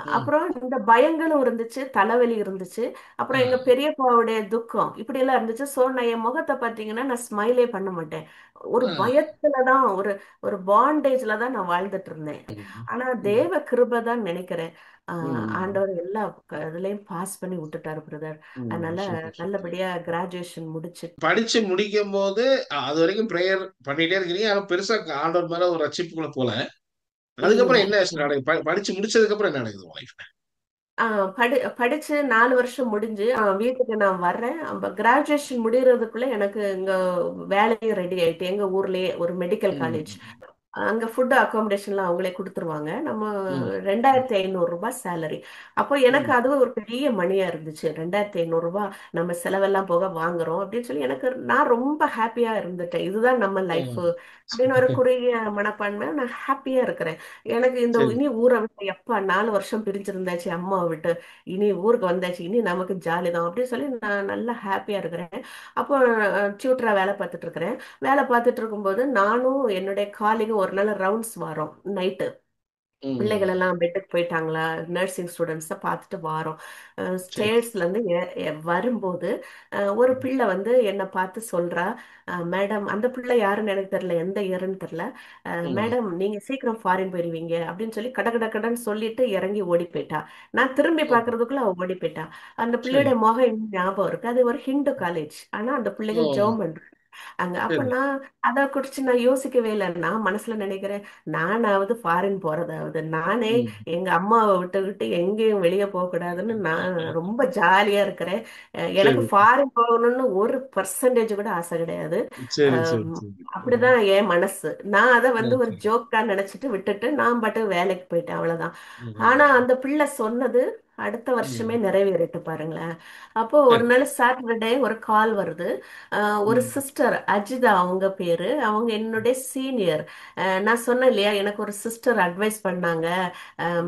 ம். அப்புறம் இந்த பயங்களும் இருந்துச்சு, தலைவலி இருந்துச்சு. அப்புறம் எங்க ஆ, பெரியப்பாவுடைய துக்கம் இப்படி எல்லாம் இருந்துச்சு. சோ நான் என் முகத்தை பார்த்தீங்கன்னா நான் ஸ்மைலே பண்ண மாட்டேன். ஒரு ஆ. பயத்துலதான், ஒரு ஒரு பாண்டேஜ்ல தான் நான் வாழ்ந்துட்டு இருந்தேன். ம், ஆனா ம், தேவ கிருபை தான் நினைக்கிறேன். ம், ஆண்டவர் எல்லா இதுலயும் பாஸ் பண்ணி விட்டுட்டாரு பிரதர். ம். அதனால சூப்பர், சூப்பர். நல்லபடியா கிராஜுவேஷன் முடிச்சு. படிச்சு முடிக்கும்போது, அதுவரைக்கும் பிரேயர் பண்ணிட்டே இருக்கிறீங்க. ஆனா பெருசா ஆண்டவர் மேல ஒரு ரட்சிப்புக்குள்ள போல. இல்ல. அதுக்கப்புறம் என்ன ஆச்சு நடக்குது? படிச்சு முடிச்சதுக்கு அப்புறம் என்ன நடக்குது உங்க லைஃப்ல? படிச்சு 4 வருஷம் முடிஞ்சு வீட்டுக்கு நான் வர்றேன். கிராஜுவேஷன் முடியறதுக்குள்ள எனக்கு இங்க வேலையும் ரெடி ஆயிட்டு எங்க ஊர்லயே ஒரு மெடிக்கல் காலேஜ். ம், அங்க ஃபுட் அகாமடேஷன்லாம் அவங்களே கொடுத்துருவாங்க. நம்ம ம், 2500 ரூபாய் சேலரி. அப்போ எனக்கு ம், அது ஒரு பெரிய மணியா இருந்துச்சு. 2500 ரூபாய் நம்ம செலவெல்லாம் போக வாங்குறோம் அப்படின்னு சொல்லி எனக்கு நான் ரொம்ப ஹாப்பியா இருந்துட்டேன். இதுதான் நம்ம லைஃப் ம். அப்படின்னு ஒரு குறுகிய மனப்பான்மை. நான் ஹாப்பியா இருக்கிறேன். எனக்கு இந்த சரி. இனி ஊரை விட்டு எப்ப 4 வருஷம் பிரிஞ்சிருந்தாச்சு அம்மாவை விட்டு, இனி ஊருக்கு வந்தாச்சு, இனி நமக்கு ஜாலி தான் அப்படின்னு சொல்லி நான் நல்லா ஹாப்பியா இருக்கிறேன். அப்போ டியூட்டரா வேலை பார்த்துட்டு இருக்கிறேன். வேலை பார்த்துட்டு இருக்கும்போது நானும் என்னுடைய காலிகும் ஒரு நாள் ரவுண்ட்ஸ் வரோம் நைட்டு. பிள்ளைகள் ம். எல்லாம் பெட்டுக்கு போயிட்டாங்களா, நர்சிங் ஸ்டூடெண்ட்ஸை பார்த்துட்டு வாரோம். சரி. ஸ்டேர்ஸ்ல இருந்து வரும்போது ஒரு ம், பிள்ளை வந்து என்னை பார்த்து சொல்றா, மேடம், அந்த பிள்ளை யாருன்னு எனக்கு தெரியல, எந்த இயர்ன்னு தெரியல. ம். மேடம் நீங்க சீக்கிரம் ஃபாரின் போயிருவீங்க அப்படின்னு சொல்லி கட கட கடன்னு சொல்லிட்டு இறங்கி ஓடி போயிட்டா. நான் திரும்பி ஓ! பார்க்கறதுக்குள்ள அவ ஓடி போயிட்டா. அந்த சரி. பிள்ளையோட முகம் இன்னும் ஞாபகம் இருக்கு. அது ஒரு ஹிந்து காலேஜ், ஆனா அந்த ஓ! பிள்ளைகள் ஜெர்மன் அங்க. அப்ப சரி. நான் அதை குறிச்சு நான் யோசிக்கவே இல்லை. நான் மனசுல நினைக்கிறேன், நானாவது ஃபாரின் போறதாவது, நானே ம். எங்க அம்மாவை விட்டுக்கிட்டு எங்கேயும் வெளியே போக கூடாதுன்னு நான் ரொம்ப ஜாலியா இருக்கிறேன். எனக்கு சரி. ஃபாரின் போகணும்னு ஒரு பர்சன்டேஜ் கூட ஆசை கிடையாது. சரி, சரி, அஹ் சரி. ம். அப்படிதான் என் மனசு. நான் அதை வந்து ஒரு ஓகே. ஜோக்கா நினைச்சிட்டு விட்டுட்டு நான் பாட்டு வேலைக்கு போயிட்டேன், அவ்வளவுதான். ஆனா ம். அந்த பிள்ளை சொன்னது அடுத்த வருஷமே ம். நிறைவேறிட்டு பாருங்களேன். அப்போ ஒரு சரி. நாள் சாட்டர்டே ஒரு கால் வருது. ஒரு ம். சிஸ்டர் அஜிதா அவங்க பேரு, அவங்க என்னுடைய சீனியர். நான் சொன்னேன் இல்லையா, எனக்கு ஒரு சிஸ்டர் அட்வைஸ் பண்ணாங்க,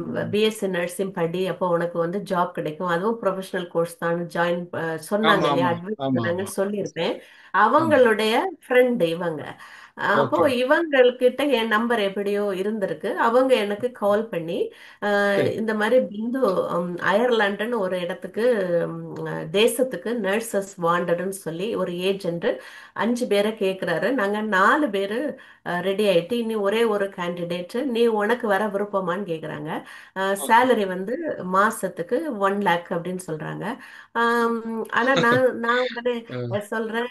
ம். பிஎஸ்சி நர்சிங் படி, அப்போ உனக்கு வந்து ஜாப் கிடைக்கும், அதுவும் ப்ரொஃபஷனல் கோர்ஸ் தான், ஜாயின் சொன்னாங்க ஆமா, இல்லையா, ஆமா. அட்வைஸ் ஆமா, ஆமா. பண்ணாங்கன்னு சொல்லியிருப்பேன். ஆமா. அவங்களுடைய ஃப்ரெண்டு இவங்க. அப்போ ஓகே. இவங்கள்கிட்ட என் நம்பர் எப்படியோ இருந்திருக்கு. அவங்க எனக்கு கால் பண்ணி சரி. இந்த மாதிரி பிந்து அயர்லாண்டுன்னு ஒரு இடத்துக்கு, தேசத்துக்கு நர்சஸ் வாண்டட்னு சொல்லி ஒரு ஏஜென்ட் 5 பேரை கேட்குறாரு. நாங்கள் 4 பேர் ரெடி ஆயிட்டு இனி ஒரே ஒரு கேண்டிடேட், நீ உனக்கு வர விருப்பமான்னு கேட்குறாங்க. ஓகே. சேலரி வந்து மாசத்துக்கு 1 லேக் அப்படின்னு சொல்றாங்க. ஆனா நான் நான் உடனே அ. சொல்றேன்,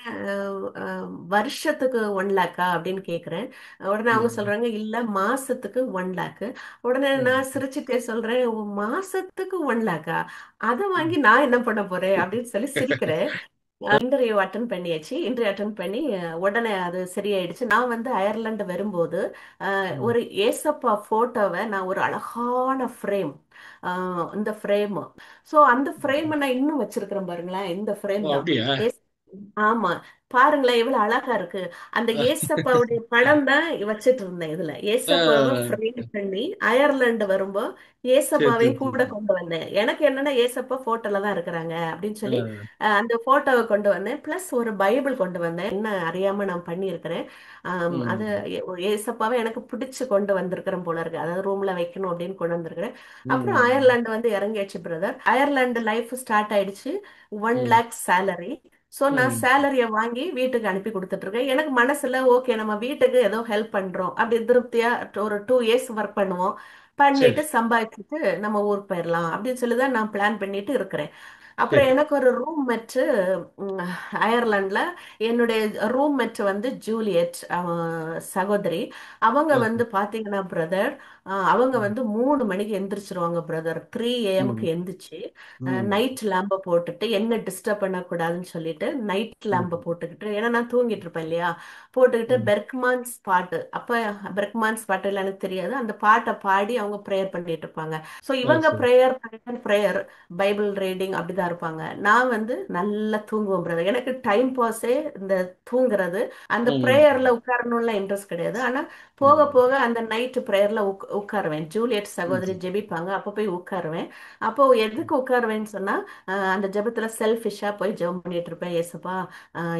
வருஷத்துக்கு 1 லேக்கா அப்படின்னு கேட்குறேன். உடனே அவங்க ம். சொல்றாங்க, இல்ல மாசத்துக்கு 1 லேக். உடனே நான் ம். சிரிச்சுட்டே சொல்றேன், "ஓ, மாசத்துக்கு 1 லேக்கா? அதை வாங்கி நான் என்ன பண்ண போறேன் அப்படின்னு சொல்லி சிரிக்கிறேன். இன்டர்வியூ அட்டன் பண்ணியாச்சு. இன்டர்வியூ அட்டன் பண்ணி உடனே அது சரியாயிடுச்சு. நான் வந்து அயர்லாந்து வரும்போது ம். ஒரு ஏசப்பா போட்டோவை நான் ஒரு அழகான ஃப்ரேம், இந்த ஃப்ரேம், ஸோ அந்த ஃப்ரேமை நான் இன்னும் வச்சிருக்கிறேன் பாருங்களேன். இந்த ஃப்ரேம் ஓ! தான். அப்படியா? ஏஸ் ஆமா, பாருங்களேன் எவ்வளவு அழகா இருக்கு. அந்த ஏசப்பாவுடைய படம் தான் வச்சிட்டு இருந்தேன். இதுல ஏசப்பாவை ஆ. ஃப்ரேம் பண்ணி அயர்லாந்து வரும்போ சரி, சரி, ஏசப்பாவையும் கூட சரி. கொண்டு வந்தேன். எனக்கு என்னன்னா ஏசப்பா போட்டோல தான் இருக்கிறாங்க அப்படின்னு சொல்லி ஆ. அந்த போட்டோவை கொண்டு வந்தேன். பிளஸ் ஒரு பைபிள் கொண்டு வந்தேன். என்ன அறியாம நான் பண்ணியிருக்கிறேன். அது ம். ஏசப்பாவை எனக்கு பிடிச்சு கொண்டு வந்திருக்கிறேன் போல இருக்கு. அதாவது ரூம்ல வைக்கணும் அப்படின்னு கொண்டு வந்திருக்கிறேன். அப்புறம் ம். அயர்லாந்து வந்து இறங்கியாச்சு பிரதர். அயர்லாந்து லைஃப் ஸ்டார்ட் ஆயிடுச்சு. ஒன் ம். லேக் சேலரி. ஸோ நான் ம். சேலரியை வாங்கி வீட்டுக்கு அனுப்பி கொடுத்துட்டு இருக்கேன். எனக்கு மனசுல ஓகே, நம்ம வீட்டுக்கு ஏதோ ஹெல்ப் பண்றோம் அப்படி திருப்தியா ஒரு 2 இயர்ஸ் ஒர்க் பண்ணுவோம், சரி. பண்ணிட்டு சம்பாதிச்சுட்டு நம்ம ஊருக்கு போயிடலாம் அப்படின்னு சொல்லி தான் நான் பிளான் பண்ணிட்டு இருக்கிறேன். அப்புறம் சரி. எனக்கு ஒரு ரூம் மெட் அயர்லாந்துல, என்னுடைய ரூம் மெட் வந்து ஜூலியட், சகோதரி. அவங்க ஓகே. வந்து பாத்தீங்கன்னா பிரதர், அவங்க ம். வந்து 3 மணிக்கு எந்திரிச்சிருவாங்க பிரதர். 3 AM ம். எந்திரிச்சு ம். நைட் லேம்ப போட்டுட்டு என்ன டிஸ்டர்ப் பண்ணக்கூடாதுன்னு சொல்லிட்டு நைட் லேம்ப ம். போட்டுக்கிட்டு, ஏன்னா நான் தூங்கிட்டு இருப்பேன் இல்லையா, போட்டுக்கிட்டு ம். பெர்க்மான்ஸ் பாட்டு, அப்ப பெர்க்மான்ஸ் பாட்டு எல்லாம் எனக்கு தெரியாது, அந்த பாட்டை பாடி அவங்க ப்ரேயர் பண்ணிட்டு இருப்பாங்க. ஸோ ஓ! இவங்க சரி. Prayer prayer prayer, Bible reading அப்படிதான் இருப்பாங்க. நான் வந்து நல்லா தூங்குவேன் பிரதர். எனக்கு டைம் பாஸே இந்த தூங்குறது. அந்த ம். ப்ரேயர்ல உட்காரணும்ல இன்ட்ரெஸ்ட் கிடையாது. ஆனா போக ம். போக அந்த நைட் ப்ரேயர்ல உட்காருவேன். ஜூலியட் சகோதரி ம். ஜெபிப்பாங்க, அப்போ போய் உட்காருவேன். அப்போ எதுக்கு உட்காருவேன்னு சொன்னா, அந்த ஜெபத்துல செல்ஃபிஷா போய் ஜெபம் பண்ணிட்டு இருப்பேன். ஏசப்பா,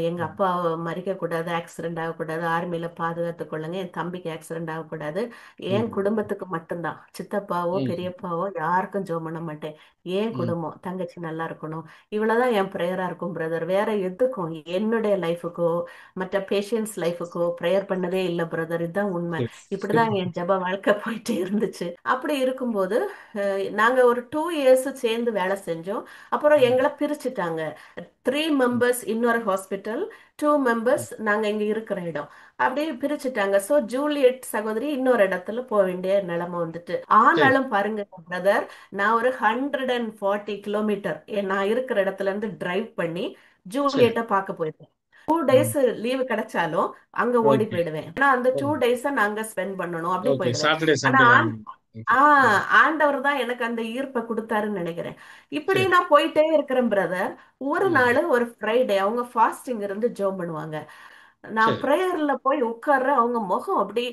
எங்க அப்பா மறிக்க கூடாது, ஆக்சிடென்ட் ஆகக்கூடாது, ஆர்மியில பாதுகாத்து கொள்ளுங்க, என் தம்பிக்கு ஆக்சிடென்ட் ஆகக்கூடாது, என் ம். குடும்பத்துக்கு மட்டும்தான், சித்தப்பாவோ ம். பெரியப்பாவோ யாருக்கும் ஜெபம் பண்ண மாட்டேன், என் ம். குடும்பம் தங்கச்சி நல்லா இருக்கணும், இவ்வளவுதான் என் ப்ரேயரா இருக்கும் பிரதர். வேற எதுக்கும் என்னுடைய லைஃபுக்கோ மற்ற பேஷண்ட்ஸ் லைஃபுக்கோ ப்ரேயர் பண்ணதே இல்லை பிரதர். இதுதான் உண்மை. இப்படிதான் என் ஜெப வாழ்க்கை போயிட்டே இருந்துச்சு. அப்படி இருக்கும்போது நாங்க ஒரு 2 இயர்ஸ் சேர்ந்து வேலை செஞ்சோம். அப்புறம் எங்களை பிரிச்சுட்டாங்க. 3 மெம்பர்ஸ் இன்னொரு ஹாஸ்பிட்டல், 2 மெம்பர்ஸ் நாங்க இங்க இருக்கிற இடம், அப்படியே பிரிச்சுட்டாங்க. சோ ஜூலியட் சகோதரி இன்னொரு இடத்துல போக வேண்டிய நிலைமை வந்துட்டு. சரி. ஆனாலும் பாருங்க பிரதர், நான் ஒரு 140 கிலோமீட்டர் நான் இருக்கிற இடத்துல இருந்து டிரைவ் பண்ணி சரி. ஜூலியட்டை பார்க்க போயிருக்கேன். டூ ம். டேஸ் லீவு கிடைச்சாலும் அங்க ஓடி ஓகே. போயிடுவேன். ஆனா அந்த டூ ஓகே. டேஸ நாங்க ஸ்பெண்ட் பண்ணணும், அப்படி ஓகே. போயிடுவேன். சாட்டர்டே, ஆனா சண்டே அந்த மாதிரி. ஓகே. ம். ஆண்டவர் தான் எனக்கு அந்த ஈர்ப்பை கொடுத்தாருன்னு நினைக்கிறேன். இப்படி சரி. நான் போயிட்டே இருக்கிறேன் பிரதர். ஒரு ம். நாள் ஒரு ஃப்ரைடே அவங்க ஃபாஸ்டிங் இருந்து ஜெபம் பண்ணுவாங்க. நான் சரி. ப்ரேயர்ல போய் உட்கார்றேன், அவங்க முகம் அப்படி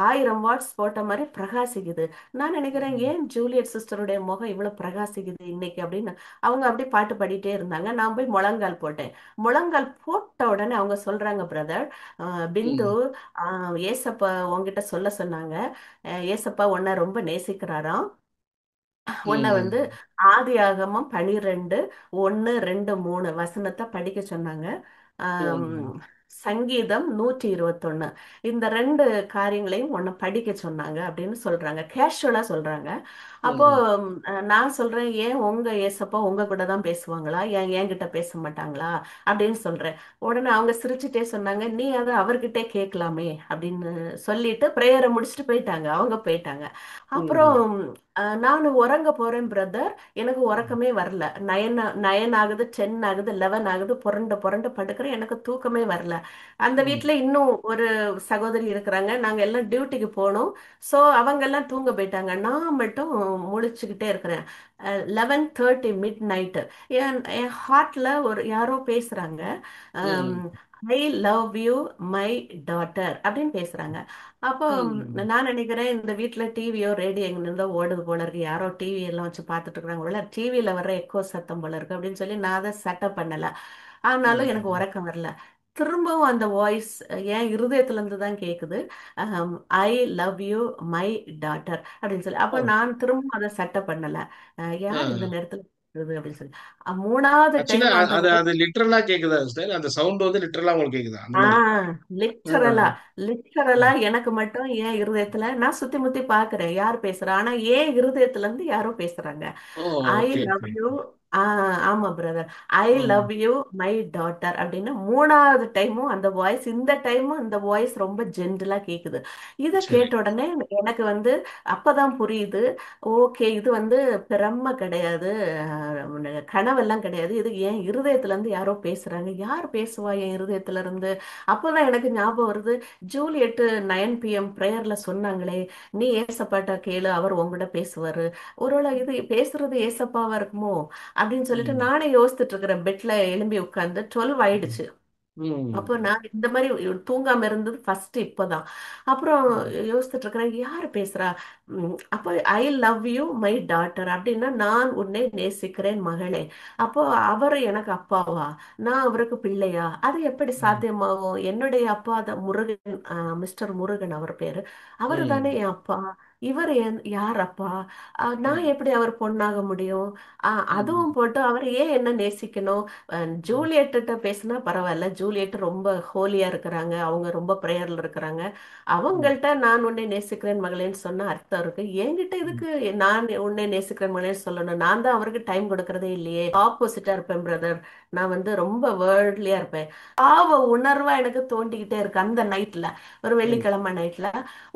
1000 வாட்ஸ் போட்ட மாதிரி பிரகாசிக்குது. நான் நினைக்கிறேன், ம். ஏன் ஜூலியட் சிஸ்டருடைய முகம் இவ்வளவு பிரகாசிக்குது இன்னைக்கு அப்படின்னு. அவங்க அப்படி பாட்டு பாடிட்டே இருந்தாங்க. நான் போய் முழங்கால் போட்டேன். முழங்கால் போட்ட உடனே அவங்க சொல்றாங்க, பிரதர் பிந்து, ம். ஏசப்பா உங்ககிட்ட சொல்ல சொன்னாங்க, ஏசப்பா உன்னை ரொம்ப நேசிக்கிறாராம். உன்னை வந்து ம். ஆதியாகமம் 12:1, 2, 3 வசனத்தை படிக்க சொன்னாங்க. ஆம், ம். சங்கீதம் 121, இந்த 2 காரியங்களையும் உன்னை படிக்க சொன்னாங்க அப்படின்னு சொல்றாங்க, கேஷுவலா சொல்றாங்க. அப்போ ம். நான் சொல்றேன், ஏன் உங்க ஏசப்பா உங்க கூட தான் பேசுவாங்களா, ஏன் என்கிட்ட பேச மாட்டாங்களா அப்படின்னு சொல்றேன். உடனே அவங்க சிரிச்சுட்டே சொன்னாங்க, நீ அதை அவர்கிட்டே கேட்கலாமே அப்படின்னு சொல்லிட்டு பிரேயரை முடிச்சுட்டு போயிட்டாங்க, அவங்க போயிட்டாங்க. அப்புறம் ம். நான் உறங்க போறேன் பிரதர். எனக்கு உறக்கமே வரல. 9 ஆகுது, 10 ஆகுது, 11 ஆகுது, புரண்டு புரண்டு படுக்கிறேன், எனக்கு தூக்கமே வரல. அந்த ம். வீட்ல இன்னும் ஒரு சகோதரி இருக்கிறாங்க, நாங்க எல்லாம் டியூட்டிக்கு போனோம். சோ அவங்க எல்லாம் தூங்க போயிட்டாங்க, நான் மட்டும் முழிச்சுக்கிட்டே இருக்கிறேன். 11:30 மிட் நைட்டு. என் ஹார்ட்ல ஒரு யாரோ பேசுறாங்க, ம். I love you my daughter அப்படின்னு பேசுறாங்க. அப்போ ம். நான் நினைக்கிறேன், இந்த வீட்ல டிவியோ ரேடியோ எங்க இருந்தோ ஓடுது போல இருக்கு, யாரோ டிவி எல்லாம் வச்சு பார்த்துட்டு இருக்காங்க போல, டிவியில வர்ற எக்கோ சத்தம் போல இருக்கு அப்படின்னு சொல்லி நான் அதை செட்டப் பண்ணல. ஆனாலும் எனக்கு ம். உறக்கம் வரல. திரும்பவும் அந்த வாய்ஸ் என் இருதயத்துல இருந்து தான் கேக்குது, I love you my daughter அப்படின்னு சொல்லி. அப்ப ஓ. நான் திரும்ப அதை செட்டப் பண்ணல. யார் இந்த ஆ. நேரத்துல பேசுறது அப்படின்னு சொல்லி. 3வது ஆக்சுவலா டைம் அந்த அது அது லிட்டரலா கேக்குதா சிஸ்டர்? அந்த சவுண்ட் வந்து லிட்டரலா உங்களுக்கு கேக்குதா? அந்த மாரி. லிட்டரலா, ம். லிட்டரலா ம். எனக்கு மட்டும் என் இருதயத்துல நான் சுத்தி முத்தி பாக்குறேன் யார் பேசுறா, ஆனா என் இருதயத்துல இருந்து யாரோ பேசுறாங்க. ஓ! ஐ ஓகே, லவ் ஓகே. யூ. ஆமா பிரதர், ஐ ம். லவ் யூ மை டாட்டர் அப்படின்னு 3வது டைமும் அந்த வாய்ஸ், இந்த டைமும் இந்த வாய்ஸ் ரொம்ப ஜென்டலா கேக்குது. இதை சரி. கேட்ட உடனே எனக்கு வந்து அப்பதான் புரியுது, ஓகே இது வந்து பிரம்ம கிடையாது, கனவெல்லாம் கிடையாது, இது என் இருதயத்துல இருந்து யாரோ பேசுறாங்க. யார் பேசுவா என் இருதயத்துல இருந்து? அப்போதான் எனக்கு ஞாபகம் வருது, ஜூலியட் 9 PM பிரேயர்ல சொன்னாங்களே, நீ ஏசப்பாட்ட கேளு, அவர் உங்ககிட்ட பேசுவாரு. ஒருவேளை இது பேசுறது ஏசப்பாவா இருக்குமோ அப்படின்னு சொல்லிட்டு ம். நானே யோசிச்சுட்டு இருக்கிறேன். பெட்ல எழும்பி உட்கார்ந்து 12 ம். ஆயிடுச்சு. அப்போ ம். நான் இந்த மாதிரி தூங்காம இருந்தது ஃபர்ஸ்ட் இப்பதான். அப்புறம் ம். யோசிச்சுட்டு இருக்கிறேன், யார் பேசுறா? அப்போ I love you my daughter அப்படின்னா, நான் உன்னை நேசிக்கிறேன் மகளே. அப்போ அவர் எனக்கு அப்பாவா, நான் அவருக்கு பிள்ளையா? அது எப்படி ம். சாத்தியமாகும்? என்னுடைய அப்பா தான் முருகன், மிஸ்டர் முருகன் அவர் பேரு. அவரு தானே ம். என் அப்பா. இவர் யார் அப்பா? நான் ம். எப்படி அவர் பொண்ணாக முடியும்? ம். அதுவும் போட்டு அவர் ஏன் என்ன நேசிக்கணும்? ம். ஜூலியட்ட பேசினா பரவாயில்ல, ஜூலியட் ரொம்ப ஹோலியா இருக்கிறாங்க, அவங்க ரொம்ப பிரேயர்ல இருக்கிறாங்க. ம். அவங்கள்ட்ட நான் உன்னை நேசிக்கிறேன் மகளேன்னு சொன்னா அர்த்தம் இருக்கு. என்கிட்ட ம். இதுக்கு நான் உன்னை நேசிக்கிறேன் மகளேன்னு சொல்லணும்? நான் தான் அவருக்கு டைம் கொடுக்கறதே இல்லையே. ஆப்போசிட்டா இருப்பேன் பிரதர். நான் வந்து ரொம்ப வேர்ல்ட்லியா இருப்பேன். பாவ உணர்வா எனக்கு தோண்டிக்கிட்டே இருக்கு அந்த நைட்ல, ஒரு ம். வெள்ளிக்கிழமை நைட்ல.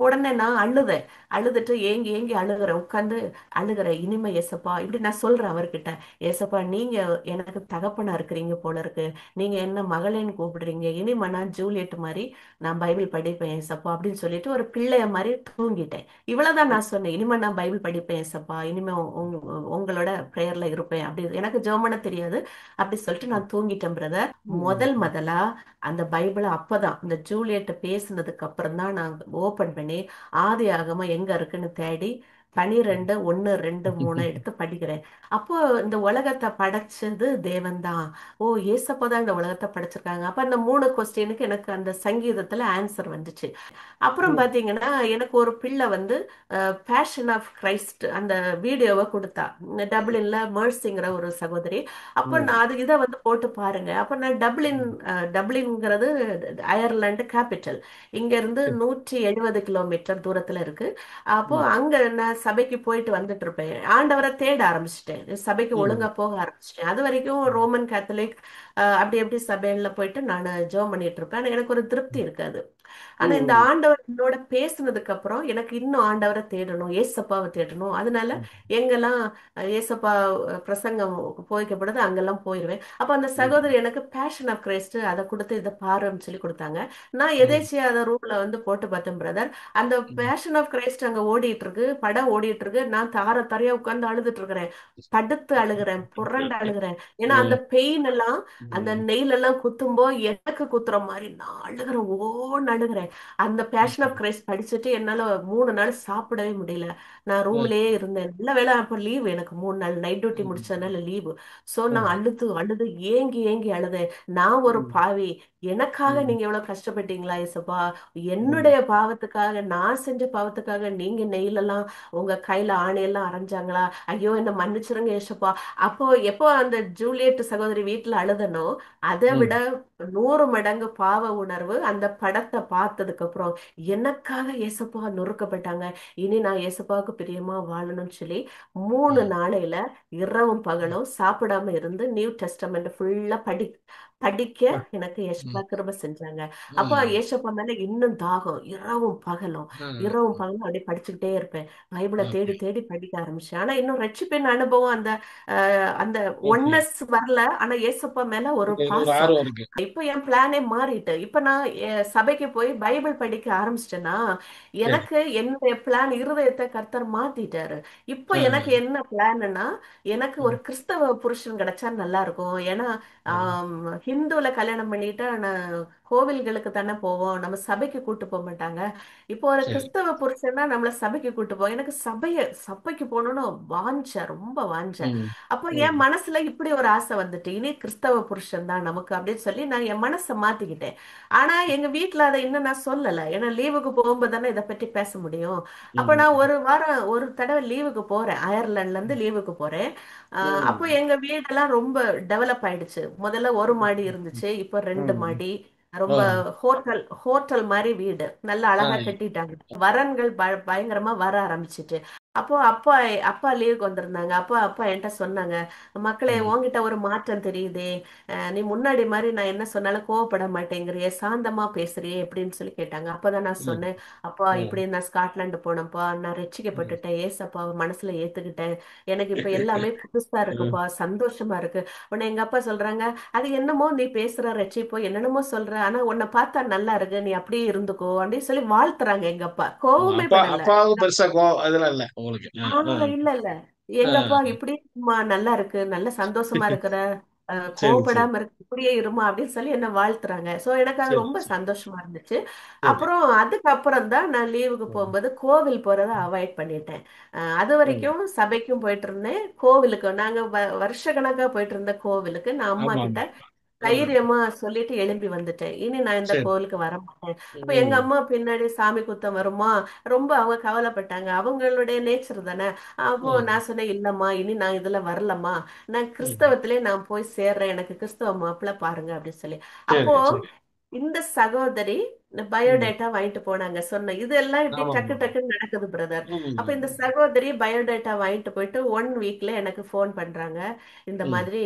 உடனே நான் அழுதேன். அழுதுட்டு ஏங்கி ஏங்கி அழுகுறேன், உட்காந்து அழுகுறேன். இனிமே ஏசப்பா இப்படி நான் சொல்றேன் அவர்கிட்ட, ஏசப்பா நீங்க எனக்கு தகப்பனா இருக்கிறீங்க போல இருக்கு, நீங்க என்ன மகளேன்னு கூப்பிடுறீங்க, இனிமே நான் ஜூலியட் மாதிரி நான் பைபிள் படிப்பேன் ஏசப்பா அப்படின்னு சொல்லிட்டு ஒரு பிள்ளைய மாதிரி தூங்கிட்டேன். இவ்வளவுதான் நான் சொன்னேன், இனிமே நான் பைபிள் படிப்பேன் ஏசப்பா, இனிமே உங்களோட பிரேயர்ல இருப்பேன். அப்படி எனக்கு ஜெர்மன தெரியாது. அப்படி சொல்லிட்டு நான் தூங்கிட்டேன் பிரதர். முதலா அந்த பைபிளை அப்பதான் இந்த ஜூலியட் பேசினதுக்கு அப்புறம் தான் நான் ஓபன் பண்ணி ஆதி ஆகம எங்க இருக்குன்னு தேடி 12 1 2 3 எடுத்து படிக்கிறேன். அப்போ இந்த உலகத்தை படைச்சது தேவன்தான். ஓ, ஏசப்பா இந்த உலகத்தை படைச்சிருக்காங்க. அப்ப அந்த 3 கொஸ்டினுக்கு எனக்கு அந்த சங்கீதத்துல ஆன்சர் வந்துச்சு. அப்புறம் பாத்தீங்கன்னா எனக்கு ஒரு பிள்ளை வந்து பேஷன் ஆஃப் கிரைஸ்ட் அந்த வீடியோவை கொடுத்தா. டப்ளின்ல மர்சிங்கிற ஒரு சகோதரி. அப்போ நான் அது இதை வந்து போட்டு பாருங்க. அப்போ நான் டப்ளின்ங்கிறது அயர்லாந்து கேபிட்டல். இங்க இருந்து 170 கிலோமீட்டர் தூரத்துல இருக்கு. அப்போ அங்க நான் சபைக்கு போயிட்டு வந்துட்டு இருப்பேன். ஆண்டவரை தேட ஆரம்பிச்சிட்டேன், சபைக்கு ஒழுங்கா போக ஆரம்பிச்சிட்டேன். அது வரைக்கும் ரோமன் கேத்தலிக் அப்படி எப்படி சபையில போயிட்டு நான் ஜெபம் பண்ணிட்டு இருப்பேன். ஆனா எனக்கு ஒரு திருப்தி இருக்காது. ஆனா இந்த ஆண்டவர் என்னோட பேசுனதுக்கு அப்புறம் எனக்கு இன்னும் ஆண்டவரை தேடணும், ஏசப்பாவை தேடணும். அதனால எங்கெல்லாம் ஏசப்பா பிரசங்கம் போய்க்கப்படுது அங்கெல்லாம் போயிடுவேன். அப்ப அந்த சகோதரி எனக்கு பேஷன் ஆஃப் கிரைஸ்ட் அதை கொடுத்து இதை பாருன்னு சொல்லி கொடுத்தாங்க. நான் எதேச்சியா அதை ரூம்ல வந்து போட்டு பார்த்தேன் பிரதர். அந்த பேஷன் ஆஃப் கிரைஸ்ட் அங்க ஓடிட்டு இருக்கு, படம் ஓடிட்டு இருக்கு. நான் தரையா உட்கார்ந்து அழுதுட்டு இருக்கிறேன், படுத்து அழுகிறேன், புரண்டு அழுகிறேன். ஏன்னா அந்த பெயின் எல்லாம், அந்த நெயில் எல்லாம் குத்தும்போ எனக்கு குத்துற மாதிரி நான் அழுகிறேன், ஓன்னு அழுகிறேன். அந்த பேஷன் ஆஃப் கிரைஸ்ட் படிச்சுட்டு என்னால 3 நாள் சாப்பிடவே முடியல. நான் ரூம்லயே இருந்தேன். நல்ல வேளை அப்ப லீவு, எனக்கு 3 நாள் நைட் டியூட்டி முடிச்சதுனால லீவு. சோ நான் அழுது அழுது ஏங்கி ஏங்கி அழுதேன். நான் ஒரு பாவி, எனக்காக நீங்க எவ்வளவு கஷ்டப்பட்டீங்களா ஏசப்பா? என்னுடைய பாவத்துக்காக, நான் செஞ்ச பாவத்துக்காக நீங்க நெய்லெல்லாம் உங்க கையில ஆணையெல்லாம் அரைஞ்சாங்களா? ஐயோ என்ன மன்னிச்சிருங்க ஏசப்பா. அப்போ எப்போ அந்த ஜூலியட் சகோதரி வீட்டுல அழுதனோ அதை விட 100 மடங்கு பாவ உணர்வு அந்த படத்தை பார்த்ததுக்கு அப்புறம் எனக்காக ஏசப்பா நொறுக்கப்பட்டாங்க. இனி நான் ஏசப்பாவுக்கு பிரியமா வாழணும்னு சொல்லி 3 நாளையில இரவும் பகலும் சாப்பிடாம இருந்து நியூ டெஸ்டமெண்ட் ஃபுல்லா படிக்க எனக்கு ஏசப்பா கிருபை செஞ்சாங்க. அப்ப ஏசப்பா மேல இன்னும் தாகம், இரவும் பகலும் அப்படியே படிச்சுக்கிட்டே இருப்பேன். பைபிளை தேடி தேடி படிக்க ஆரம்பிச்சேன். ஆனா இன்னும் ரட்சிப்பின் அனுபவம் அந்த அந்த ஒன்னஸ் வரல. ஆனா ஏசப்பா மேல ஒரு ஒரு பாசம். ஆர்வம் இருக்கு. இப்ப என் பிளானே மாறிட்டு, இப்ப நான் சபைக்கு போய் பைபிள் படிக்க ஆரம்பிச்சிட்டேன்னா சரி. எனக்கு என்னுடைய பிளான், இருதயத்தை கர்த்தர் மாத்திட்டாரு. இப்போ எனக்கு என்ன பிளான்னா, எனக்கு ஒரு கிறிஸ்தவ புருஷன் கிடைச்சா நல்லா இருக்கும். ஏன்னா ஹிந்துல கல்யாணம் பண்ணிட்டா நான் கோவில்களுக்கு தானே போவோம், நம்ம சபைக்கு கூட்டு போக மாட்டாங்க. இப்போ ஒரு சரி. கிறிஸ்தவ புருஷன்னா நம்மள சபைக்கு கூட்டு போவோம். எனக்கு சபைக்கு போகணும்னு ரொம்ப வாஞ்ச. அப்போ என் மனசுல இப்படி ஒரு ஆசை வந்துட்டு, இனி கிறிஸ்தவ புருஷன் தான் நமக்கு அப்படின்னு சொல்லி நான் என் மனசை மாத்திக்கிட்டேன். ஆனா எங்க வீட்டுல அதை இன்னும் நான் சொல்லல. ஏன்னா லீவுக்கு போகும்போது தானே இதை பற்றி பேச முடியும். அப்ப நான் ஒரு வாரம் ஒரு தடவை லீவுக்கு போறேன், அயர்லாந்துல இருந்து லீவுக்கு போறேன். அப்போ எங்க வீடெல்லாம் ரொம்ப டெவலப் ஆயிடுச்சு. முதல்ல ஒரு மாடி இருந்துச்சு, இப்போ 2 மாடி. ரொம்ப ஹோட்டல் மாதிரி வீடு, நல்லா அழகா கட்டிட்டாங்க. வரன்கள் பயங்கரமா வர ஆரம்பிச்சிட்டு. அப்போ அப்பா அப்பா லீவுக்கு வந்திருந்தாங்க. அப்பா என்கிட்ட சொன்னாங்க, மக்களே உன்கிட்ட ஒரு மாற்றம் தெரியுதே, நீ முன்னாடி மாதிரி நான் என்ன சொன்னாலும் கோவப்பட மாட்டேங்கிறியே, சாந்தமா பேசுறியே எப்படின்னு சொல்லி கேட்டாங்க. அப்பதான் நான் சொன்னேன், அப்பா இப்படி நான் ஸ்காட்லாந்து போனப்பா, நான் ரட்சிக்கப்பட்டுட்டேன், ஏசப்பா மனசுல ஏத்துக்கிட்டேன், எனக்கு இப்ப எல்லாமே புதுசா இருக்குப்பா, சந்தோஷமா இருக்கு. உன்னை எங்க அப்பா சொல்றாங்க, அது என்னமோ நீ பேசுற ரட்சிப்போ என்னென்னமோ சொல்ற, ஆனா உன்னை பார்த்தா நல்லா இருக்கு, நீ அப்படியே இருந்துக்கோ அப்படின்னு சொல்லி வாழ்த்துறாங்க. எங்க அப்பா கோவமே படல. அப்பாவுக்கு பெருசா கோவம் அதெல்லாம் இல்ல உங்களுக்கு. இல்ல இல்ல, எங்க அப்பா இப்படி இருமா, நல்லா இருக்கு, நல்ல சந்தோஷமா இருக்கிற, சரி, சரி, கோவப்படாம இருக்கு, இப்படியே இருமா அப்படின்னு சொல்லி என்ன வாழ்த்துறாங்க. சோ எனக்கு அது சரி, ரொம்ப சரி, சந்தோஷமா இருந்துச்சு. சரி. அப்புறம் அதுக்கப்புறம் தான் நான் லீவுக்கு போகும்போது கோவில் போறதை அவாய்ட் பண்ணிட்டேன். அது வரைக்கும் சபைக்கும் போயிட்டு இருந்தேன், கோவிலுக்கு நாங்க வருஷ கணக்கா போயிட்டு இருந்த கோவிலுக்கு நான் அம்மா ஆமா, கிட்ட ஆமா. ஆ, தைரியமா சொல்லிட்டு எழும்பி வந்துட்டேன், இனி நான் இந்த சரி. கோவிலுக்கு வர மாட்டேன். அப்ப எங்க ம், அம்மா பின்னாடி சாமி குத்தம் வருமா, ரொம்ப அவங்க கவலைப்பட்டாங்க, அவங்களுடைய நேச்சர் தானே. அப்போ ம், நான் சொன்னேன், இல்லம்மா இனி நான் இதுல வரலம்மா, நான் ம். கிறிஸ்தவத்திலே நான் போய் சேர்றேன், எனக்கு கிறிஸ்தவ மாப்பிள்ளை பாருங்க அப்படின்னு சொல்லி. அப்போ சரி, சரி. இந்த சகோதரி ம். பயோடேட்டா வாங்கிட்டு போனாங்க. சொன்ன இதெல்லாம் இப்படி ஆமா, டக்கு ஆமா. டக்குன்னு நடக்குது பிரதர். அப்ப இந்த ம், சகோதரி பயோடேட்டா வாங்கிட்டு போயிட்டு 1 வீக்ல எனக்கு ஃபோன் பண்றாங்க, இந்த ம், மாதிரி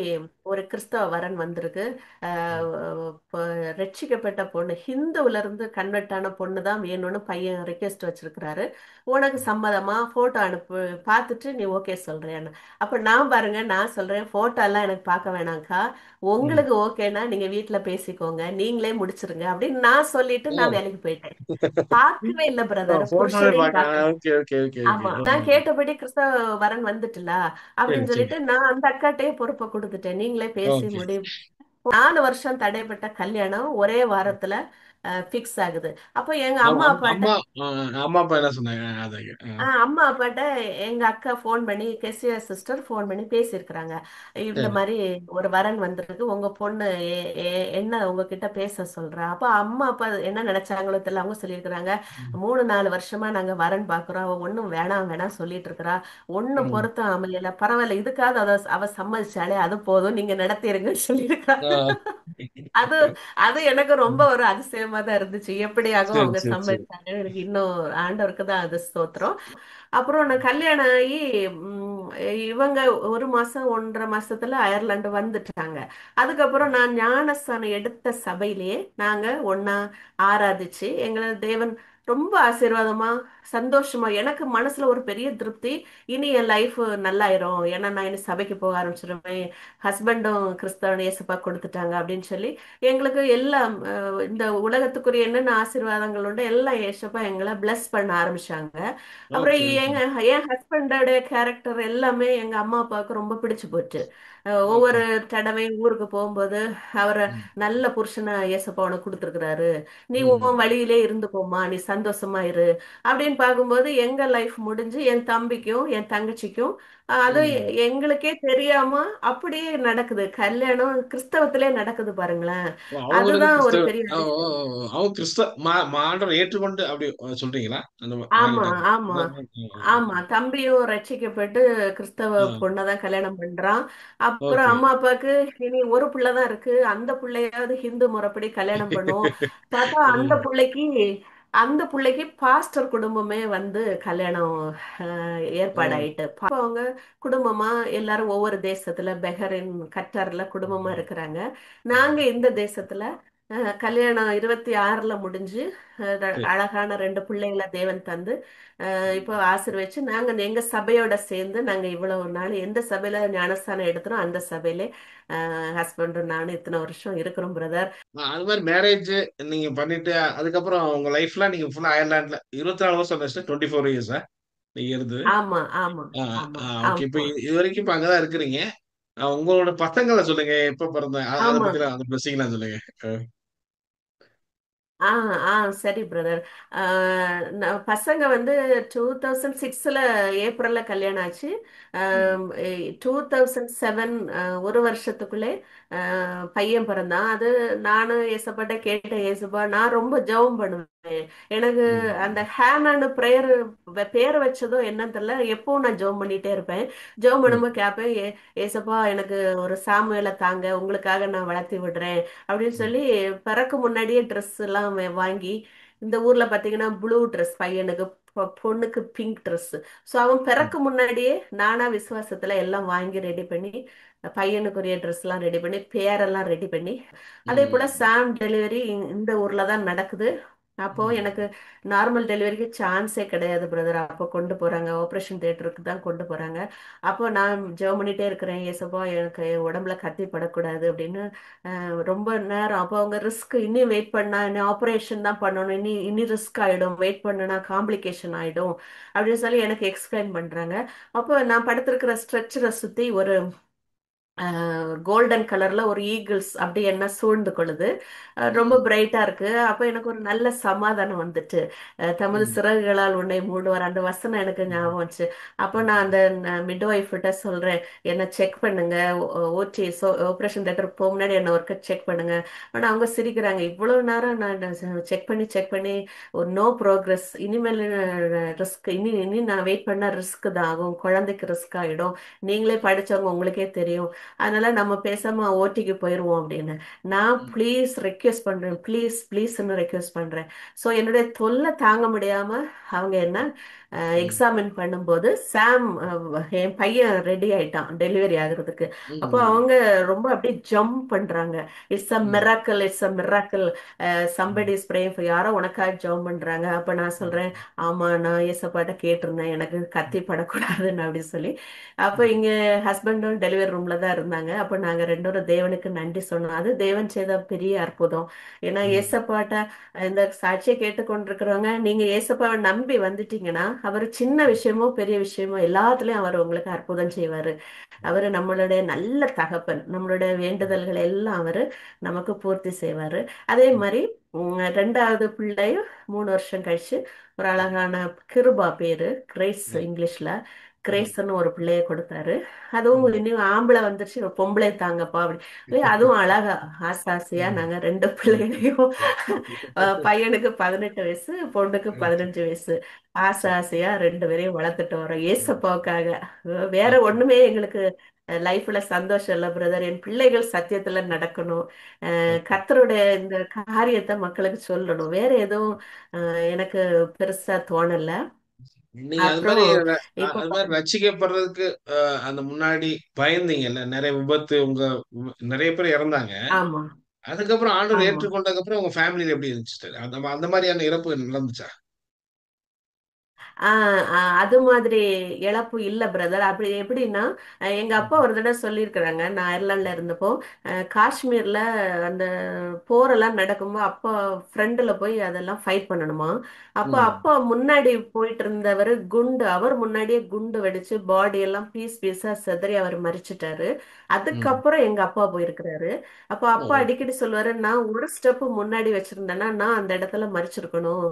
ஒரு கிறிஸ்தவ வரன் வந்திருக்கு, ம், இப்போ ரட்சிக்கப்பட்ட பொண்ணு, ஹிந்துவுல இருந்து கன்வெர்ட் ஆன பொண்ணு தான் வேணும்னு பையன் ரிக்வெஸ்ட் வச்சிருக்கிறாரு, உனக்கு சம்மதமா, போட்டோ அனுப்பு, பார்த்துட்டு நீ ஓகே சொல்றேன்னு. அப்ப நான் பாருங்க, நான் சொல்றேன் போட்டோ எல்லாம் எனக்கு பார்க்க வேணாம்க்கா, ம். உங்களுக்கு ஓகேனா நீங்க வீட்ல பேசிக்கோங்க, நீங்களே முடிச்சிருங்க அப்படின்னு நான் சொல்லிட்டு ஓ! நான் வேலைக்கு போயிட்டேன். பார்க்கவே இல்ல பிரதர், போட்டோவே புருஷனையும் பார்க்க பார்க்கல. Okay, okay, okay, okay. ஆமா, நான் கேட்டபடி கிறிஸ்தவ வரன் வந்துட்டுல சரி, அப்படின்னு சரி. சொல்லிட்டு நான் அந்த அக்காட்டையே பொறுப்பை கொடுத்துட்டேன், நீங்களே பேசி ஓகே. முடிவு. 4 வருஷம் தடைப்பட்ட கல்யாணம் ஒரே வாரத்துல ஃபிக்ஸ் ஆகுது. அப்போ எங்க அம்மா அப்பாட்ட அம்மா அம்மா அப்பா என்ன சொன்னாங்க அதை? அம்மா அப்பாட்ட எங்க அக்கா ஃபோன் பண்ணி, கெசியா சிஸ்டர் ஃபோன் பண்ணி பேசியிருக்கிறாங்க. இந்த சரி. மாதிரி ஒரு வரன் வந்திருக்கு, உங்க பொண்ணு என்ன உங்ககிட்ட பேச சொல்றா. அப்ப அம்மா அப்பா என்ன நினைச்சாங்களோ தெரியல, அவங்க சொல்லியிருக்கிறாங்க, ம். 3 4 வருஷமா நாங்க வரன் பாக்குறோம், அவ ஒன்னும் வேணாம் வேணாம் சொல்லிட்டு இருக்கிறா, ஒன்னும் ம். பொருத்தம் அமையல, பரவாயில்ல இதுக்காவது அவ சம்மதிச்சாலே அது போதும், நீங்க நடத்திருங்கன்னு சொல்லியிருக்கா. ஆ. அது அது எனக்கு ரொம்ப ஒரு அதிசயமா தான் இருந்துச்சு. எப்படியாகவும் சரி அவங்க சரி சரி. சம்மதிச்சாங்க. எனக்கு இன்னும் ஆண்டவருக்கு தான் அது ஸ்தோத்திரம். அப்புறம் நான் கல்யாணம் ஆகி ம், இவங்க 1 மாசம் 1.5 மாசத்துல அயர்லாந்து வந்துட்டாங்க. அதுக்கப்புறம் நான் ஞானஸ்தானம் எடுத்த சபையிலேயே நாங்க ஒண்ணா ஆராதிச்சு எங்களை தேவன் ரொம்ப ஆசீர்வாதமா சந்தோஷமா, எனக்கு மனசுல ஒரு பெரிய திருப்தி. இனி என் லைஃப் நல்லாயிரும், ஏன்னா நான் இனி சபைக்கு போக ஆரம்பிச்சிருவேன், ஹஸ்பண்டும் கிறிஸ்தவன் இயேசுப்பா கொடுத்துட்டாங்க அப்படின்னு சொல்லி எங்களுக்கு எல்லாம் இந்த உலகத்துக்குரிய என்னென்ன ஆசீர்வாதங்கள் உண்டு எல்லாம் ஏசப்பா எங்களை பிளஸ் பண்ண ஆரம்பிச்சாங்க. அப்புறம் ஓகே ஓகே என் ஹஸ்பண்டோட கேரக்டர் எல்லாமே எங்க அம்மா அப்பாவுக்கு ரொம்ப பிடிச்சு போச்சு. ஓகே. ஒவ்வொரு தடவையும் ஊருக்கு போகும்போது அவரை ம். நல்ல புருஷனை இயேசப்பா உனக்கு கொடுத்துருக்கிறாரு, நீ ம். உன் வழியிலே இருந்துக்கோமா, நீ சந்தோஷமா இரு அப்படின்னு பார்க்கும்போது எங்க லைஃப் முடிஞ்சு என் தம்பிக்கும் என் தங்கச்சிக்கும் அது ம். எங்களுக்கே தெரியாம அப்படியே நடக்குது. கல்யாணம் கிறிஸ்தவத்திலே நடக்குது பாருங்களேன். அவங்களுக்கு அதுதான் ஒரு கிறிஸ்தவ பெரிய அதிசயம். அவங்க ஆண்டவரை ஏற்றுக்கொண்டு அப்படி சொல்றீங்களா? அந்த ஆமா, ஆகிட்டாங்க. ஆமா, அந்த மாதிரி. ஆமா. தம்பியும் ரட்சிக்கப்பட்டு கிறிஸ்தவ ஆ. பொண்ணதான் கல்யாணம் பண்றான். அப்புறம் ஓகே. அம்மா அப்பாவுக்கு இனி ஒரு பிள்ளைதான் இருக்கு, அந்த பிள்ளையாவது ஹிந்து முறைப்படி கல்யாணம் பண்ணும். பார்த்தா ம். அந்த பிள்ளைக்கு பாஸ்டர் குடும்பமே வந்து கல்யாணம் ஓ. ஏற்பாடாயிட்டு. அப்ப அவங்க குடும்பமா எல்லாரும் ஒவ்வொரு தேசத்துல, பெஹரின், கத்தார்ல குடும்பமா இருக்கிறாங்க. நாங்க இந்த தேசத்துல கல்யாணம் 26ல முடிஞ்சு சரி. அழகான 2 பிள்ளைகளை தேவன் தந்து இப்போ ஆசீர்வச்சு நாங்க எங்க சபையோட சேர்ந்து நாங்க இவ்வளவு நாள் எந்த சபையில ஞானஸ்தானம் எடுக்கிறோம் அந்த சபையில ஹஸ்பண்டும் நானும் இத்தனை வருஷம் இருக்கிறோம் பிரதர். அது மாதிரி மேரேஜ் நீங்க பண்ணிட்டு அதுக்கப்புறம் உங்க லைஃப்ல நீங்க ஃபுல்லா அயர்லாண்ட்ல 24 வருஷம் கழிச்சு 24 இயர்ஸ் நீங்க இருந்து. ஆமா, ஆமா, ஆ. ஆமா, ஓகே. இப்ப ஆமா, இது வரைக்கும் இப்ப அங்கதான் இருக்கிறீங்க. உங்களோட பசங்கள சொல்லுங்க. எப்ப பிறந்த அத ஆமா. பத்தி அந்த பிளஸிங்லாம் சொல்லுங்க. அ. ஆ ஆ சரி பிரதர். பசங்க வந்து 2006ல ஏப்ரல்ல கல்யாணம் ஆச்சு. ம். 2007 ஒரு வருஷத்துக்குள்ளே பையன் பிறந்தான். அது நானும் ஏசப்பாட்ட கேட்டேன், ஏசப்பா நான் ரொம்ப ஜெபம் பண்ணுவேன், எனக்கு அந்த ம். ஹேனான்னு பிரேயர் பேர் வச்சதோ என்னன்னு தெரியல, எப்பவும் நான் ஜெபம் பண்ணிட்டே இருப்பேன். ஜெபம் ம். பண்ணும்போது கேட்பேன், ஏசப்பா எனக்கு ஒரு சாமுவேலை தாங்க, உங்களுக்காக நான் வளர்த்தி விடுறேன் அப்படின்னு ம். சொல்லி பிறக்கு முன்னாடியே ட்ரெஸ் எல்லாம் வாங்கி, இந்த ஊர்ல பாத்தீங்கன்னா ப்ளூ ட்ரெஸ் பையனுக்கு, பொண்ணுக்கு பிங்க் ட்ரெஸ். ஸோ அவன் ம். பிறக்கு முன்னாடியே நானா விசுவாசத்துல எல்லாம் வாங்கி ரெடி பண்ணி பையனுக்குரிய ட்ரெஸ் எல்லாம் ரெடி பண்ணி பேரெல்லாம் ரெடி பண்ணி, அதே போல ம். சாம் டெலிவரி இந்த ஊர்ல தான் நடக்குது. அப்போ ம். எனக்கு நார்மல் டெலிவரிக்கு சான்ஸே கிடையாது பிரதர். அப்போ கொண்டு போறாங்க, ஆப்ரேஷன் தியேட்டருக்கு தான் கொண்டு போறாங்க. அப்போ நான் ஜெபம் பண்ணிட்டே இருக்கிறேன், ஏசப்பா எனக்கு என் உடம்புல கத்தி படக்கூடாது அப்படின்னு. ரொம்ப நேரம் அப்போ அவங்க ரிஸ்க், இன்னும் வெயிட் பண்ணா இன்னும் ஆப்ரேஷன் தான் பண்ணணும், இனி ரிஸ்க் ஆயிடும், வெயிட் பண்ணுனா காம்ப்ளிகேஷன் ஆயிடும் அப்படின்னு சொல்லி எனக்கு எக்ஸ்பிளைன் பண்றாங்க. அப்போ நான் படுத்திருக்கிற ஸ்ட்ரெச்சரை சுத்தி ஒரு கோல்டன் கலர்ல ஒரு ஈகிள்ஸ் அப்படி என்ன சூழ்ந்து கொள்ளுது. ரொம்ப ம். பிரைட்டா இருக்கு. அப்ப எனக்கு ஒரு நல்ல சமாதானம் வந்துட்டு, தமது ம். சிறகுகளால் உன்னை மூடுவார் அந்த வசனம் எனக்கு ம். ஞாபகம் வச்சு. அப்ப நான் ம். அந்த மிட்வைஃப் கிட்ட சொல்றேன், என்ன செக் பண்ணுங்க, ஓடி ஆபரேஷன் தேட்டருக்கு போக முன்னாடி என்ன ஒர்க்க செக் பண்ணுங்க. ஆனா அவங்க சிரிக்கிறாங்க, இவ்வளவு நேரம் நான் செக் பண்ணி ஒரு நோ ப்ரோக்ரஸ், இனிமேல் ரிஸ்க், இனி இனி நான் வெயிட் பண்ண ரிஸ்க் தான் ஆகும், குழந்தைக்கு ரிஸ்க் ஆயிடும், நீங்களே படிச்சவங்க உங்களுக்கே தெரியும், அதனால நம்ம பேசாம ஓட்டிக்கு போயிருவோம் அப்படின்னு. நான் ம். ப்ளீஸ் ரெக்வெஸ்ட் பண்றேன், ப்ளீஸ் ப்ளீஸ்ன்னு ரெக்வெஸ்ட் பண்றேன். ஸோ என்னுடைய தொல்லை தாங்க முடியாம அவங்க என்ன ம். எக்ஸாமின் பண்ணும்போது சாம், என் பையன் ரெடி ஆயிட்டான் டெலிவரி ஆகுறதுக்கு. அப்போ ம். அவங்க ரொம்ப அப்படியே ஜம்ப் பண்றாங்க, இட்ஸ் அ ம். மிராக்கிள், இட்ஸ் அ மிராக்கிள், ம். சம்படி ஸ்ப்ரே, யாரோ உனக்காக ஜம்ப் பண்றாங்க. அப்ப நான் சொல்றேன், ஆமா நான் ஏசப்பாட்ட கேட்டிருந்தேன் எனக்கு கத்தி படக்கூடாதுன்னு அப்படின்னு சொல்லி. அப்ப ம். இங்க ஹஸ்பண்டும் டெலிவரி ரூம்ல தான் இருந்தாங்க. அப்ப நாங்க 2 பேரும் தேவனுக்கு நன்றி சொன்னோம். அது தேவன் செய்த பெரிய அற்புதம். ஏன்னா ம். ஏசப்பாட்ட இந்த சாட்சியை கேட்டுக்கொண்டிருக்கிறவங்க, நீங்க ஏசப்பாவை நம்பி வந்துட்டீங்கன்னா அவர் சின்ன விஷயமோ பெரிய விஷயமோ எல்லாத்துலயும் அவர் உங்களுக்கு அற்புதம் செய்வாரு. அவரு நம்மளுடைய நல்ல தகப்பன். நம்மளுடைய வேண்டுதல்களை எல்லாம் அவரு நமக்கு பூர்த்தி செய்வாரு. அதே மாதிரி ரெண்டாவது பிள்ளையும் 3 வருஷம் கழிச்சு ஒரு அழகான கிருபா பேரு, கிரேஸ் இங்கிலீஷ்ல கிரேஸ்ன்னு ஒரு பிள்ளைய கொடுத்தாரு. அதுவும் இன்னும் ஆம்பளை வந்துருச்சு, ஒரு பொம்பளை தாங்கப்பா அப்படி இல்லையா, அதுவும் அழகா ஆசாசியா நாங்க ரெண்டு பிள்ளைகளையும் பையனுக்கு 18 வயசு, பொண்ணுக்கு 15 வயசு, ஆசை ஆசையா ரெண்டு பேரையும் வளர்த்துட்டு வரோம் ஏசப்பாவுக்காக. வேற ஒண்ணுமே எங்களுக்கு லைஃப்ல சந்தோஷம் இல்ல பிரதர். என் பிள்ளைகள் சத்தியத்துல நடக்கணும், கர்த்தருடைய இந்த காரியத்தை மக்களுக்கு சொல்லணும், வேற எதுவும் எனக்கு பெருசா தோணல. நீங்க அது அப்புறம் மாதிரி இப்போ அது மாதிரி ரட்சிக்கப்படுறதுக்கு அந்த முன்னாடி பயந்தீங்கல்ல, நிறைய விபத்து நிறைய பேர் இறந்தாங்க. ஆமா, அதுக்கப்புறம் ஆண்டவர் ஆமா. ஏற்றுக்கொண்டதுக்கு அப்புறம் உங்க ஃபேமிலில எப்படி இருந்துச்சு sister? அந்த மாதிரியான இறப்பு நடந்துச்சா? அது மாதிரி இழப்பு இல்ல பிரதர். அப்படி எப்படின்னா, எங்க அப்பா ஒரு தடவை சொல்லியிருக்கிறாங்க, நான் அயர்லாந்துல இருந்தப்போ காஷ்மீர்ல அந்த போரெல்லாம் நடக்கும்போது அப்பா ஃப்ரண்ட்ல போய் அதெல்லாம் ஃபைட் பண்ணணுமா. அப்போ ம். அப்பா முன்னாடி போயிட்டு இருந்தவர் அவர் முன்னாடியே குண்டு வெடிச்சு பாடி எல்லாம் பீஸ் பீஸா சிதறி அவர் மரிச்சிட்டாரு. ம். அதுக்கப்புறம் எங்க அப்பா போயிருக்கிறாரு. அப்போ ஓ. அப்பா அடிக்கடி சொல்லுவாரு, நான் ஒரு ஸ்டெப் முன்னாடி வச்சிருந்தேன்னா நான் அந்த இடத்துல மரிச்சிருக்கணும்,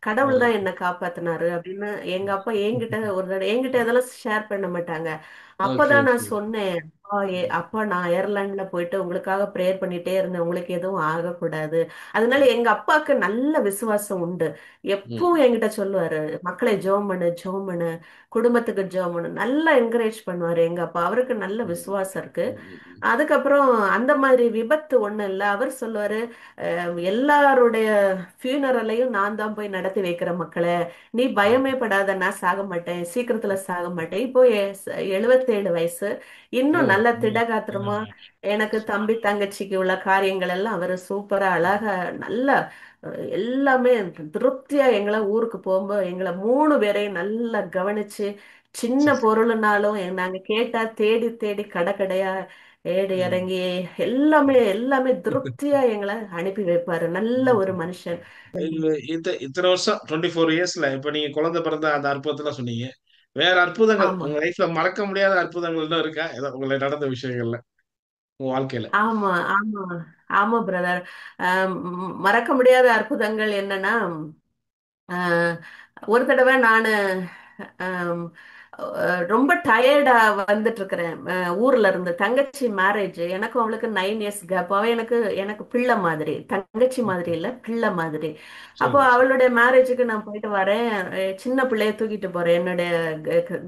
கடவுள் ஓ. தான் என்ன காப்பாத்தினாரு அப்படின்னு. எங்க அப்பா என்கிட்ட ஒரு தடவை, என்கிட்ட அதெல்லாம் ஷேர் பண்ண மாட்டாங்க. ஓகே, அப்பதான் நான் ஓகே. சொன்னேன், அப்பா அப்பா நான் அயர்லாந்துல போயிட்டு உங்களுக்காக ப்ரேயர் பண்ணிட்டே இருந்தேன், உங்களுக்கு எதுவும் ஆகக்கூடாது. அதனால எங்க அப்பாவுக்கு நல்ல விசுவாசம் உண்டு. ம். எப்பவும் என்கிட்ட சொல்லுவாரு, மக்களை ஜெபம் பண்ணு ஜெபம் பண்ணு, குடும்பத்துக்கு ஜெபம் பண்ணு, நல்லா என்கரேஜ் பண்ணுவாரு எங்க அப்பா. அவருக்கு நல்ல ம். விசுவாசம் இருக்கு. ம். அதுக்கப்புறம் அந்த மாதிரி விபத்து ஒண்ணும் இல்ல. அவர் சொல்லுவாரு, எல்லாருடைய ஃபியூனரலையும் நான் தான் போய் நடத்தி வைக்கிற மக்களே, நீ பயமே ம். படாத, நான் சாக மாட்டேன், சீக்கிரத்துல சாக மாட்டேன். இப்போ 77 வயசு, ஓ. இன்னும் நல்ல ம். திடகாத்திரமா எனக்கு தம்பி தங்கச்சிக்கு உள்ள காரியங்கள் எல்லாம் அவரு சூப்பரா அழகா நல்லா எல்லாமே திருப்தியா எங்களை ஊருக்கு போகும்போது எங்களை 3 பேரையும் நல்லா கவனிச்சு, சின்ன சரி, சரி. பொருள்னாலும் நாங்க கேட்டா தேடி தேடி கடை கடையா ஏறி ம். இறங்கி எல்லாமே எல்லாமே திருப்தியா எங்களை அனுப்பி வைப்பாரு. நல்ல ஒரு மனுஷன். இத்தனை வருஷம் 24 இயர்ஸ்ல இப்ப நீங்க குழந்தை பிறந்த அந்த அற்புதத்தெல்லாம் சொன்னீங்க. வேற அற்புதங்கள் ஆமா, உங்க லைஃப்ல மறக்க முடியாத அற்புதங்கள் இன்னும் இருக்கா? ஏதோ உங்களுக்கு நடந்த விஷயங்கள்ல உங்க வாழ்க்கையில? ஆமா, ஆமா, ஆமா பிரதர். மறக்க முடியாத அற்புதங்கள் என்னன்னா, ஆஹ் ஒரு தடவை நானு ஆம், ரொம்ப டயர்டா வந்துட்டு இருக்கிறேன். ஊர்ல இருந்து தங்கச்சி மேரேஜ், எனக்கும் அவளுக்கு 9 இயர்ஸ் கேப். அவ எனக்கு எனக்கு பிள்ளை மாதிரி, தங்கச்சி மாதிரி இல்ல, பிள்ளை மாதிரி. அப்போ சரி, சரி. அவளுடைய மேரேஜுக்கு நான் போயிட்டு வரேன். சின்ன பிள்ளைய தூக்கிட்டு போறேன், என்னுடைய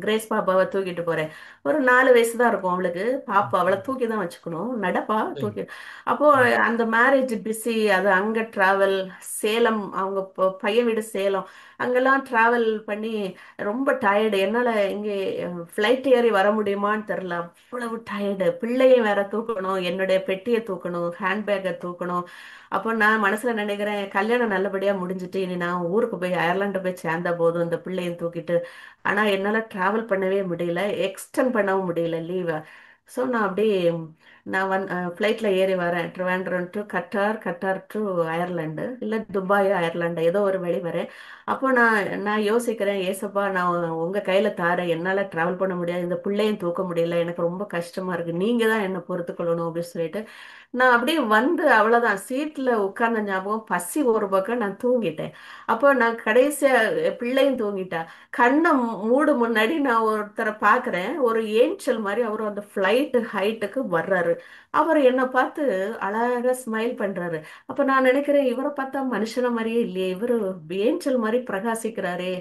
கிரேஸ் பாப்பாவை தூக்கிட்டு போறேன். ஒரு 4 வயசு தான் இருக்கும் அவளுக்கு. பாப்பா அவளை தூக்கி தான் வச்சுக்கணும், நடப்பா சரி. தூக்கி. அப்போ அந்த மேரேஜ் பிஸி, அது அங்க டிராவல், சேலம், அவங்க பையன் வீடு சேலம், அங்கெல்லாம் டிராவல் பண்ணி ரொம்ப டயர்டு. என்னால இங்கே ஃப்ளைட் ஏறி வர முடியுமான்னு தெரியல, அவ்வளவு டயர்டு. பிள்ளையும் வேற தூக்கணும், என்னுடைய பெட்டியை தூக்கணும், ஹேண்ட்பேக்கை தூக்கணும். அப்போ நான் மனசுல நினைக்கிறேன், கல்யாணம் நல்லபடியா முடிஞ்சிட்டு இனி நான் ஊருக்கு போய் அயர்லாந்து போய் சேர்ந்தா போதும் இந்த பிள்ளையும் தூக்கிட்டு. ஆனா என்னால டிராவல் பண்ணவே முடியல, எக்ஸ்டெண்ட் பண்ணவும் முடியல லீவை. ஸோ நான் அப்படியே ஃப்ளைட்ல ஏறி வரேன், Trivandrum to Qatar, Qatar to Ireland, இல்ல துபாய் அயர்லாந்து, ஏதோ ஒரு வழி வரேன். அப்போ நான் நான் யோசிக்கிறேன், ஏசப்பா நான் உங்க கையில தாரேன், என்னால டிராவல் பண்ண முடியாது, இந்த பிள்ளையும் தூக்க முடியல, எனக்கு ரொம்ப கஷ்டமா இருக்கு, நீங்க தான் என்ன பொறுத்துக்கொள்ளணும் அப்படின்னு சொல்லிட்டு நான் அப்படியே வந்து அவ்வளவுதான் சீட்ல உட்கார்ந்த ஞாபகம், பசி ஒரு பக்கம், நான் தூங்கிட்டேன். அப்போ நான் கடைசியா பிள்ளையும் தூங்கிட்டா. கண்ணை மூடு முன்னாடி நான் ஒருத்தரை பாக்குறேன், ஒரு ஏஞ்சல் மாதிரி அவர் அந்த ஃபிளைட் ஹைட்டுக்கு வர்றாரு. அவர் என்னை பார்த்து அழகா ஸ்மைல் பண்றாரு. அப்ப நான் நினைக்கிறேன், இவரை பார்த்தா மனுஷன மாதிரியே இல்லையே, இவரு ஏஞ்சல் மாதிரி பிரகாசிக்கிறாரே,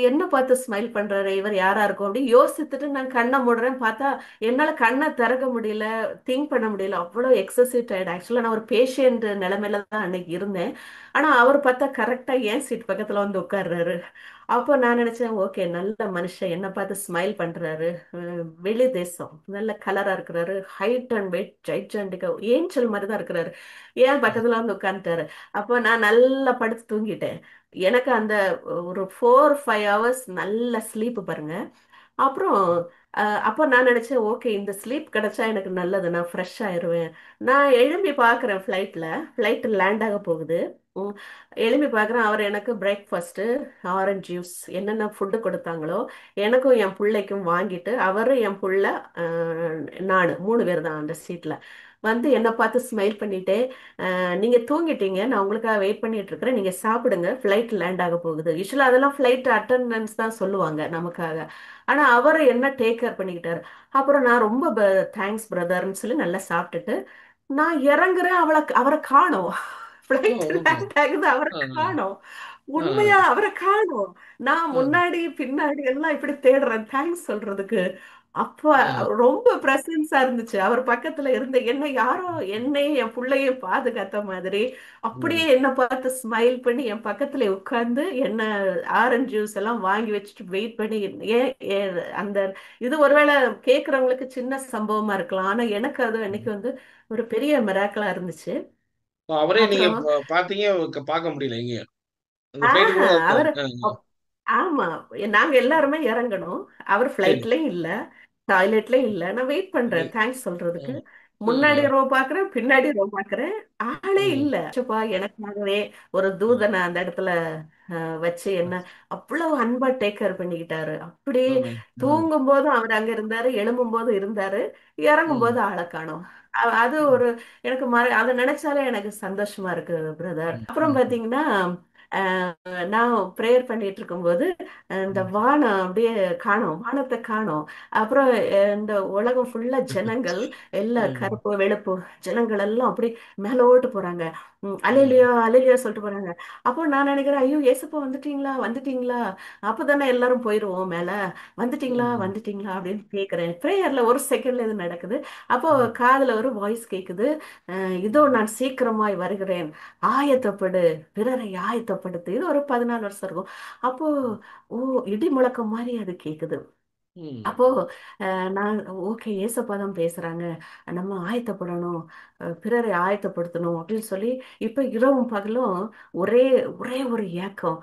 என்ன பார்த்து ஸ்மைல் பண்றாரு, இவர் யாரா இருக்கும் அப்படி யோசித்துட்டு நான் கண்ணை மூடுறேன். பார்த்தா என்னால கண்ணை திறக்க முடியல, திங்க் பண்ண முடியல, அவ்வளவு எக்ஸசிவ் டயர்ட். ஆக்சுவலா நான் ஒரு பேஷண்ட் நிலைமையில தான் அன்னைக்கு இருந்தேன். ஆனா அவர் பார்த்தா கரெக்டா என் சீட் பக்கத்துல வந்து உட்கார்றாரு. அப்போ நான் நினைச்சேன், ஓகே நல்ல மனுஷன் என்ன பார்த்து ஸ்மைல் பண்றாரு, வெளி தேசம், நல்ல கலரா இருக்கிறாரு, ஹைட் அண்ட் வெயிட் ஜைஜாண்டிக்கா ஏஞ்சல் மாதிரி தான் இருக்கிறாரு, ஏன் பக்கத்துல வந்து உட்காந்துட்டாரு. அப்போ நான் நல்லா படுத்து தூங்கிட்டேன். எனக்கு அந்த ஒரு 4-5 ஹவர்ஸ் நல்ல ஸ்லீப் பாருங்க. அப்புறம் அப்போ நான் நினைச்சேன், ஓகே இந்த ஸ்லீப் கிடைச்சா எனக்கு நல்லது, நான் ஃப்ரெஷ் ஆயிருவேன். நான் எழும்பி பார்க்குறேன், ஃப்ளைட் லேண்ட் ஆக போகுது. ம், எழுப்பி பார்க்குறேன். அவர் எனக்கு பிரேக்ஃபாஸ்ட்டு ஆரஞ்சு ஜூஸ் என்னென்ன ஃபுட்டு கொடுத்தாங்களோ எனக்கும் என் பிள்ளைக்கும் வாங்கிட்டு அவர் என் புள்ள நான் 3 பேர் தான் அந்த சீட்டில் வந்து என்னை பார்த்து ஸ்மைல் பண்ணிட்டே நீங்க தூங்கிட்டீங்க, நான் உங்களுக்காக வெயிட் பண்ணிட்டு இருக்கிறேன், நீங்க சாப்பிடுங்க, ஃப்ளைட் லேண்ட் ஆக போகுது. யூஸ்வலா அதெல்லாம் ஃப்ளைட் அட்டெண்டன்ஸ் தான் சொல்லுவாங்க நமக்காக. ஆனா அவர் என்ன டேக் கேர் பண்ணிக்கிட்டாரு. அப்புறம் நான் ரொம்ப தேங்க்ஸ் பிரதர்னு சொல்லி நல்லா சாப்பிட்டுட்டு நான் இறங்குறேன். அவரை காணோம். ஓ! Flight okay. லேண்ட் ஆகுது, அவரை ஆ, காணோம். ஆ, உண்மையா அவரை காணோம். நான் ஆ, முன்னாடி பின்னாடி எல்லாம் இப்படி தேடுறேன் தேங்க்ஸ் சொல்றதுக்கு. அப்ப ஆ, ரொம்ப பிரசன்ஸா இருந்துச்சு. அவர் பக்கத்துல இருந்த என்ன யாரோ என்னையும் என் புள்ளையும் பாதுகாத்த மாதிரி அப்படியே ம். என்ன பார்த்து ஸ்மைல் பண்ணி என் பக்கத்துல உட்கார்ந்து என்ன ஆரஞ்சு ஜூஸ் எல்லாம் வாங்கி வச்சுட்டு வெயிட் பண்ணி அந்த இது ஒருவேளை கேக்குறவங்களுக்கு சின்ன சம்பவமா இருக்கலாம். ஆனா எனக்கு அது அன்னைக்கு வந்து ஒரு பெரிய மிராக்கிளா இருந்துச்சு. அவரே நீங்க அப்புறம் பார்த்தீங்க, பார்க்க முடியல எங்கேயும். அந்த ஆஹா ஃப்ளைட்டுக்குள்ள தான் இருக்காரு. அவரு ஆமா நாங்க எல்லாருமே இறங்கணும். அவர் சரி. ஃப்ளைட்லயும் இல்ல, டாய்லெட்லயும் இல்ல. நான் வெயிட் சரி. பண்றேன் தேங்க்ஸ் ஆ, சொல்றதுக்கு. ஆ, முன்னாடி ரோ பாக்குறேன், பின்னாடி ரோ பாக்குறேன், ஆளே ம், இல்ல. சப்பா எனக்காகவே ஒரு ம். தூதனை அந்த இடத்துல வச்சு என்ன அவ்வளவு அன்பா டேக் கேர் பண்ணிக்கிட்டாரு. அப்படியே ஆமென். ம், தூங்கும் போதும் அவர் அங்க இருந்தாரு, எழும்பும் போதும் இருந்தாரு, இறங்கும் ம், போது ஆளை காணோம். அது ம், ஒரு எனக்கு அதை நினைச்சாலே எனக்கு சந்தோஷமா இருக்கு பிரதர். ம், அப்புறம் ம், பாத்தீங்கன்னா நான் ப்ரேயர் பண்ணிட்டு இருக்கும்போது இந்த ம். வானம் அப்படியே காணோம், வானத்தை காணோம். அப்புறம் இந்த உலகம் ஃபுல்லா ஜனங்கள் எல்லாம் ம், கருப்பு வெளுப்பு ஜனங்கள் எல்லாம் அப்படி மேலோட்டு போறாங்க. ம், அலையிலையா அலையிலையா சொல்லிட்டு போறாங்க. அப்போ நான் நினைக்கிறேன், ஐயோ ஏசப்பா வந்துட்டீங்களா வந்துட்டீங்களா, அப்பதானே எல்லாரும் போயிருவோம் மேல, வந்துட்டீங்களா ம், வந்துட்டீங்களா அப்படின்னு கேக்குறேன். ப்ரேயர்ல ஒரு செகண்ட்ல இது நடக்குது. அப்போ ம், காதுல ஒரு வாய்ஸ் கேக்குது, இதோ நான் சீக்கிரமாய் வருகிறேன், ஆயத்தப்படு, பிறரை ஆயத்தப்படுத்து. இது ஒரு 14 வருஷம் இருக்கும். அப்போ ஓ இடி முழக்கம் மாதிரி அது கேக்குது. ம், அப்போ நான் ஓகே ஏசப்பா தான் பேசுறாங்க, நம்ம ஆயத்தப்படணும், பிறரை ஆயத்தப்படுத்தணும் அப்படின்னு சொல்லி இப்ப இரவும் பகலும் ஒரே ஒரே ஒரு ஏக்கம்,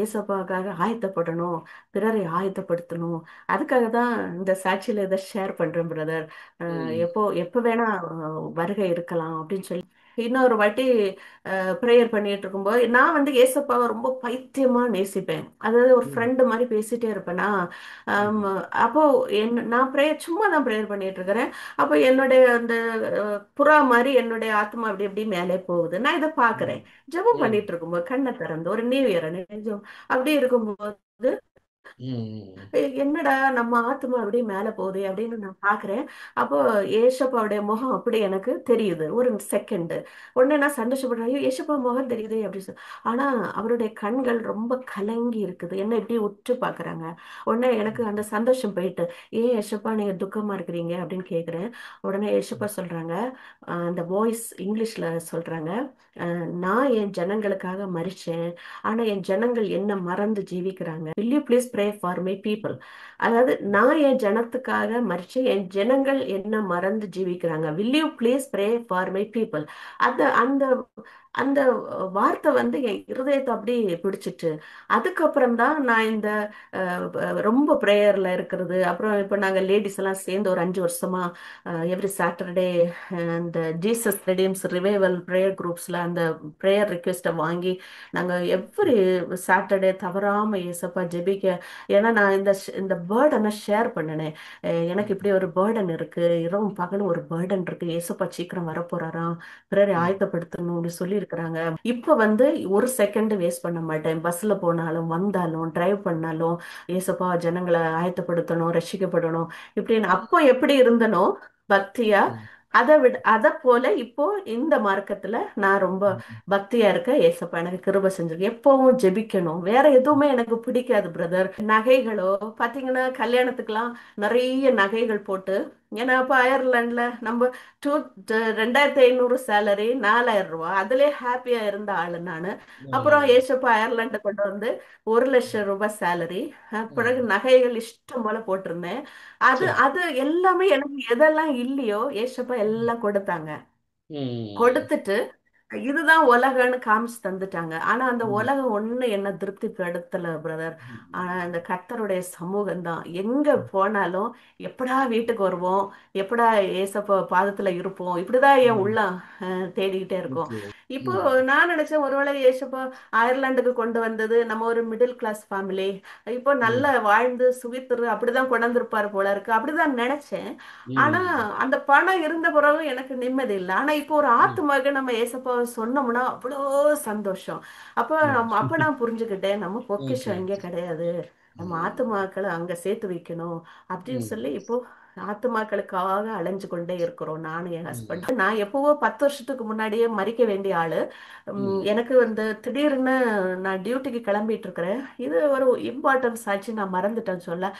ஏசப்பாக்காக ஆயத்தப்படணும், பிறரை ஆயத்தப்படுத்தணும். அதுக்காக தான் இந்த சாட்சியில இதை ஷேர் பண்றேன் பிரதர். ம், எப்போ வேணா வருகை இருக்கலாம் அப்படின்னு சொல்லி இன்னொரு வாட்டி ப்ரேயர் பண்ணிட்டு இருக்கும்போது நான் வந்து ஏசப்பாவை ரொம்ப பைத்தியமா நேசிப்பேன். அதாவது ஒரு ம், ஃப்ரெண்டு மாதிரி பேசிட்டே இருப்பேனா. ஆம், ம், அப்போ நான் ப்ரேயர் சும்மா தான் ப்ரேயர் பண்ணிட்டு இருக்கிறேன். அப்போ என்னுடைய அந்த புறா மாதிரி என்னுடைய ஆத்மா அப்படி அப்படி மேலே போகுது. நான் இதை ம், பாக்குறேன். ஜெபம் ம், பண்ணிட்டு இருக்கும்போது கண்ணை திறந்து ஒரு நியூ இயர் அப்படி இருக்கும்போது ம், என்னடா நம்ம ஆத்மா அப்படியே மேல போகுது அப்படின்னு நான் பாக்குறேன். அப்போ ஏசப்பாவுடைய முகம் அப்படி எனக்கு தெரியுது ஒரு செகண்ட். உடனே நான் சந்தோஷப்படுறேன், ஐயோ ஏசப்பா முகம் தெரியுது அப்படி சொல்லி. ஆனா அவருடைய கண்கள் ரொம்ப கலங்கி இருக்குது, என்ன இப்படி உற்று பாக்குறாங்க. உடனே எனக்கு அந்த சந்தோஷம் போயிட்டு, ஏன் ஏசப்பா நீங்க துக்கமா இருக்கிறீங்க அப்படின்னு கேக்குறேன். உடனே ஏசப்பா சொல்றாங்க, அந்த வாய்ஸ் இங்கிலீஷ்ல சொல்றாங்க, நான் என் ஜனங்களுக்காக மரிச்சேன், ஆனா என் ஜனங்கள் என்ன மறந்து ஜீவிக்கிறாங்க. will you please pray for my people. அதாவது நான் என் ஜனத்துக்காக மரிச்சேன், என் ஜனங்கள் என்ன மறந்து ஜீவிக்கிறாங்க, will you please pray for my people. அந்த அந்த அந்த வார்த்தை வந்து என் இருதயத்தை அப்படி பிடிச்சிட்டு அதுக்கப்புறம் தான் நான் இந்த ரொம்ப ப்ரேயர்ல இருக்கிறது. அப்புறம் இப்போ நாங்க லேடிஸ் எல்லாம் சேர்ந்து ஒரு 5 வருஷமா எவ்ரி சாட்டர்டே அந்த ஜீசஸ் ரெடீம்ஸ் ரிவைவல் ப்ரேயர் குரூப்ஸ்ல அந்த ப்ரேயர் ரிக்வெஸ்ட்டை வாங்கி நாங்க எவ்ரி சாட்டர்டே தவறாம ஏசப்பா ஜெபிக்க. ஏன்னா நான் இந்த பேர்டனை ஷேர் பண்ணினேன். எனக்கு இப்படி ஒரு பேர்டன் இருக்கு, இரவும் பகலும் ஒரு பேர்டன் இருக்கு, ஏசப்பா சீக்கிரம் வரப்போறாராம், பிறரை ம், ஆயத்தப்படுத்தணும் அப்படி சொல்லி இருக்கிறாங்க. இப்ப வந்து ஒரு செகண்ட் வேஸ்ட் பண்ண மாட்டேன். பஸ்ல போனாலும் வந்தாலும் டிரைவ் பண்ணாலும் ஏசப்பா ஜனங்களை ஆயத்தப்படுத்தணும், ரட்சிக்கப்படணும் இப்படின்னு. அப்போ எப்படி இருந்தனோ பக்தியா, ம், அதை போல இப்போ இந்த மார்க்கத்துல நான் ரொம்ப ம், பக்தியா இருக்க. ஏசப்பா எனக்கு கிருபை செஞ்சிருக்கு. எப்பவும் ஜெபிக்கணும், வேற எதுவுமே எனக்கு பிடிக்காது பிரதர். நகைகளோ பாத்தீங்கன்னா கல்யாணத்துக்கெல்லாம் நிறைய நகைகள் போட்டு, ஏன்னா அப்ப அயர்லாந்துல நம்ம டூ 2500 சேலரி, 4000 ரூபாய், அதுலயே ஹாப்பியா இருந்த ஆளு நானு. அப்புறம் ம், ஏசப்பா அயர்லாண்டை கொண்டு வந்து 1 லட்சம் ரூபாய் சேலரி, பிறகு ம். நகைகள் இஷ்டம் போல போட்டிருந்தேன். அது சரி. அது எல்லாமே எனக்கு எதெல்லாம் இல்லையோ ஏசப்பா எல்லாம் கொடுத்தாங்க. ம், கொடுத்துட்டு இதுதான் உலகம்னு காமிச்சு தந்துட்டாங்க. ஆனா அந்த ம். உலகம் ஒண்ணு என்ன திருப்திப்படுத்தல பிரதர். ஆனா இந்த ம். கர்த்தருடைய சமூகம் தான். எங்க போனாலும் எப்படா வீட்டுக்கு வருவோம், எப்படா ஏசப்பா பாதத்துல இருப்போம், இப்படிதான் என் ம். உள்ளம் தேடிக்கிட்டே இருக்கும். ஓகே. இப்போ ம். நான் நினைச்சேன் ஒருவேளை ஏசப்பா அயர்லாந்துக்கு கொண்டு வந்தது நம்ம ஒரு மிடில் கிளாஸ் ஃபேமிலி, இப்போ நல்ல ம். வாழ்ந்து சுவித்துரு அப்படிதான் கொண்டு வந்திருப்பாரு போல இருக்கு, அப்படிதான் நினைச்சேன். ஆனா ம். அந்த பணம் இருந்த பிறகும் எனக்கு நிம்மதி இல்லை. ஆனா இப்போ ஒரு ம். ஆத்துமாக நம்ம ஏசப்பாவை சொன்னோம்னா அவ்வளோ சந்தோஷம். அப்ப ம். நான் புரிஞ்சுக்கிட்டேன், நம்ம ஓகே. பொக்கிஷம் இங்கே கிடையாது, நம்ம ம். ஆத்துமாக்களை அங்க சேர்த்து வைக்கணும் அப்படின்னு ம். சொல்லி இப்போ ஆத்துமாக்களுக்காக அலைஞ்சு கொண்டே இருக்கிறோம், நானும் என் ம். ஹஸ்பண்ட். நான் எப்பவோ 10 வருஷத்துக்கு முன்னாடியே மறிக்க வேண்டிய ஆளு. ம். எனக்கு வந்து திடீர்னு நான் டியூட்டிக்கு கிளம்பிட்டு இருக்கிறேன். இது ஒரு இம்பார்ட்டன்ஸ் ஆச்சு, நான் மறந்துட்டேன் சொல்ல.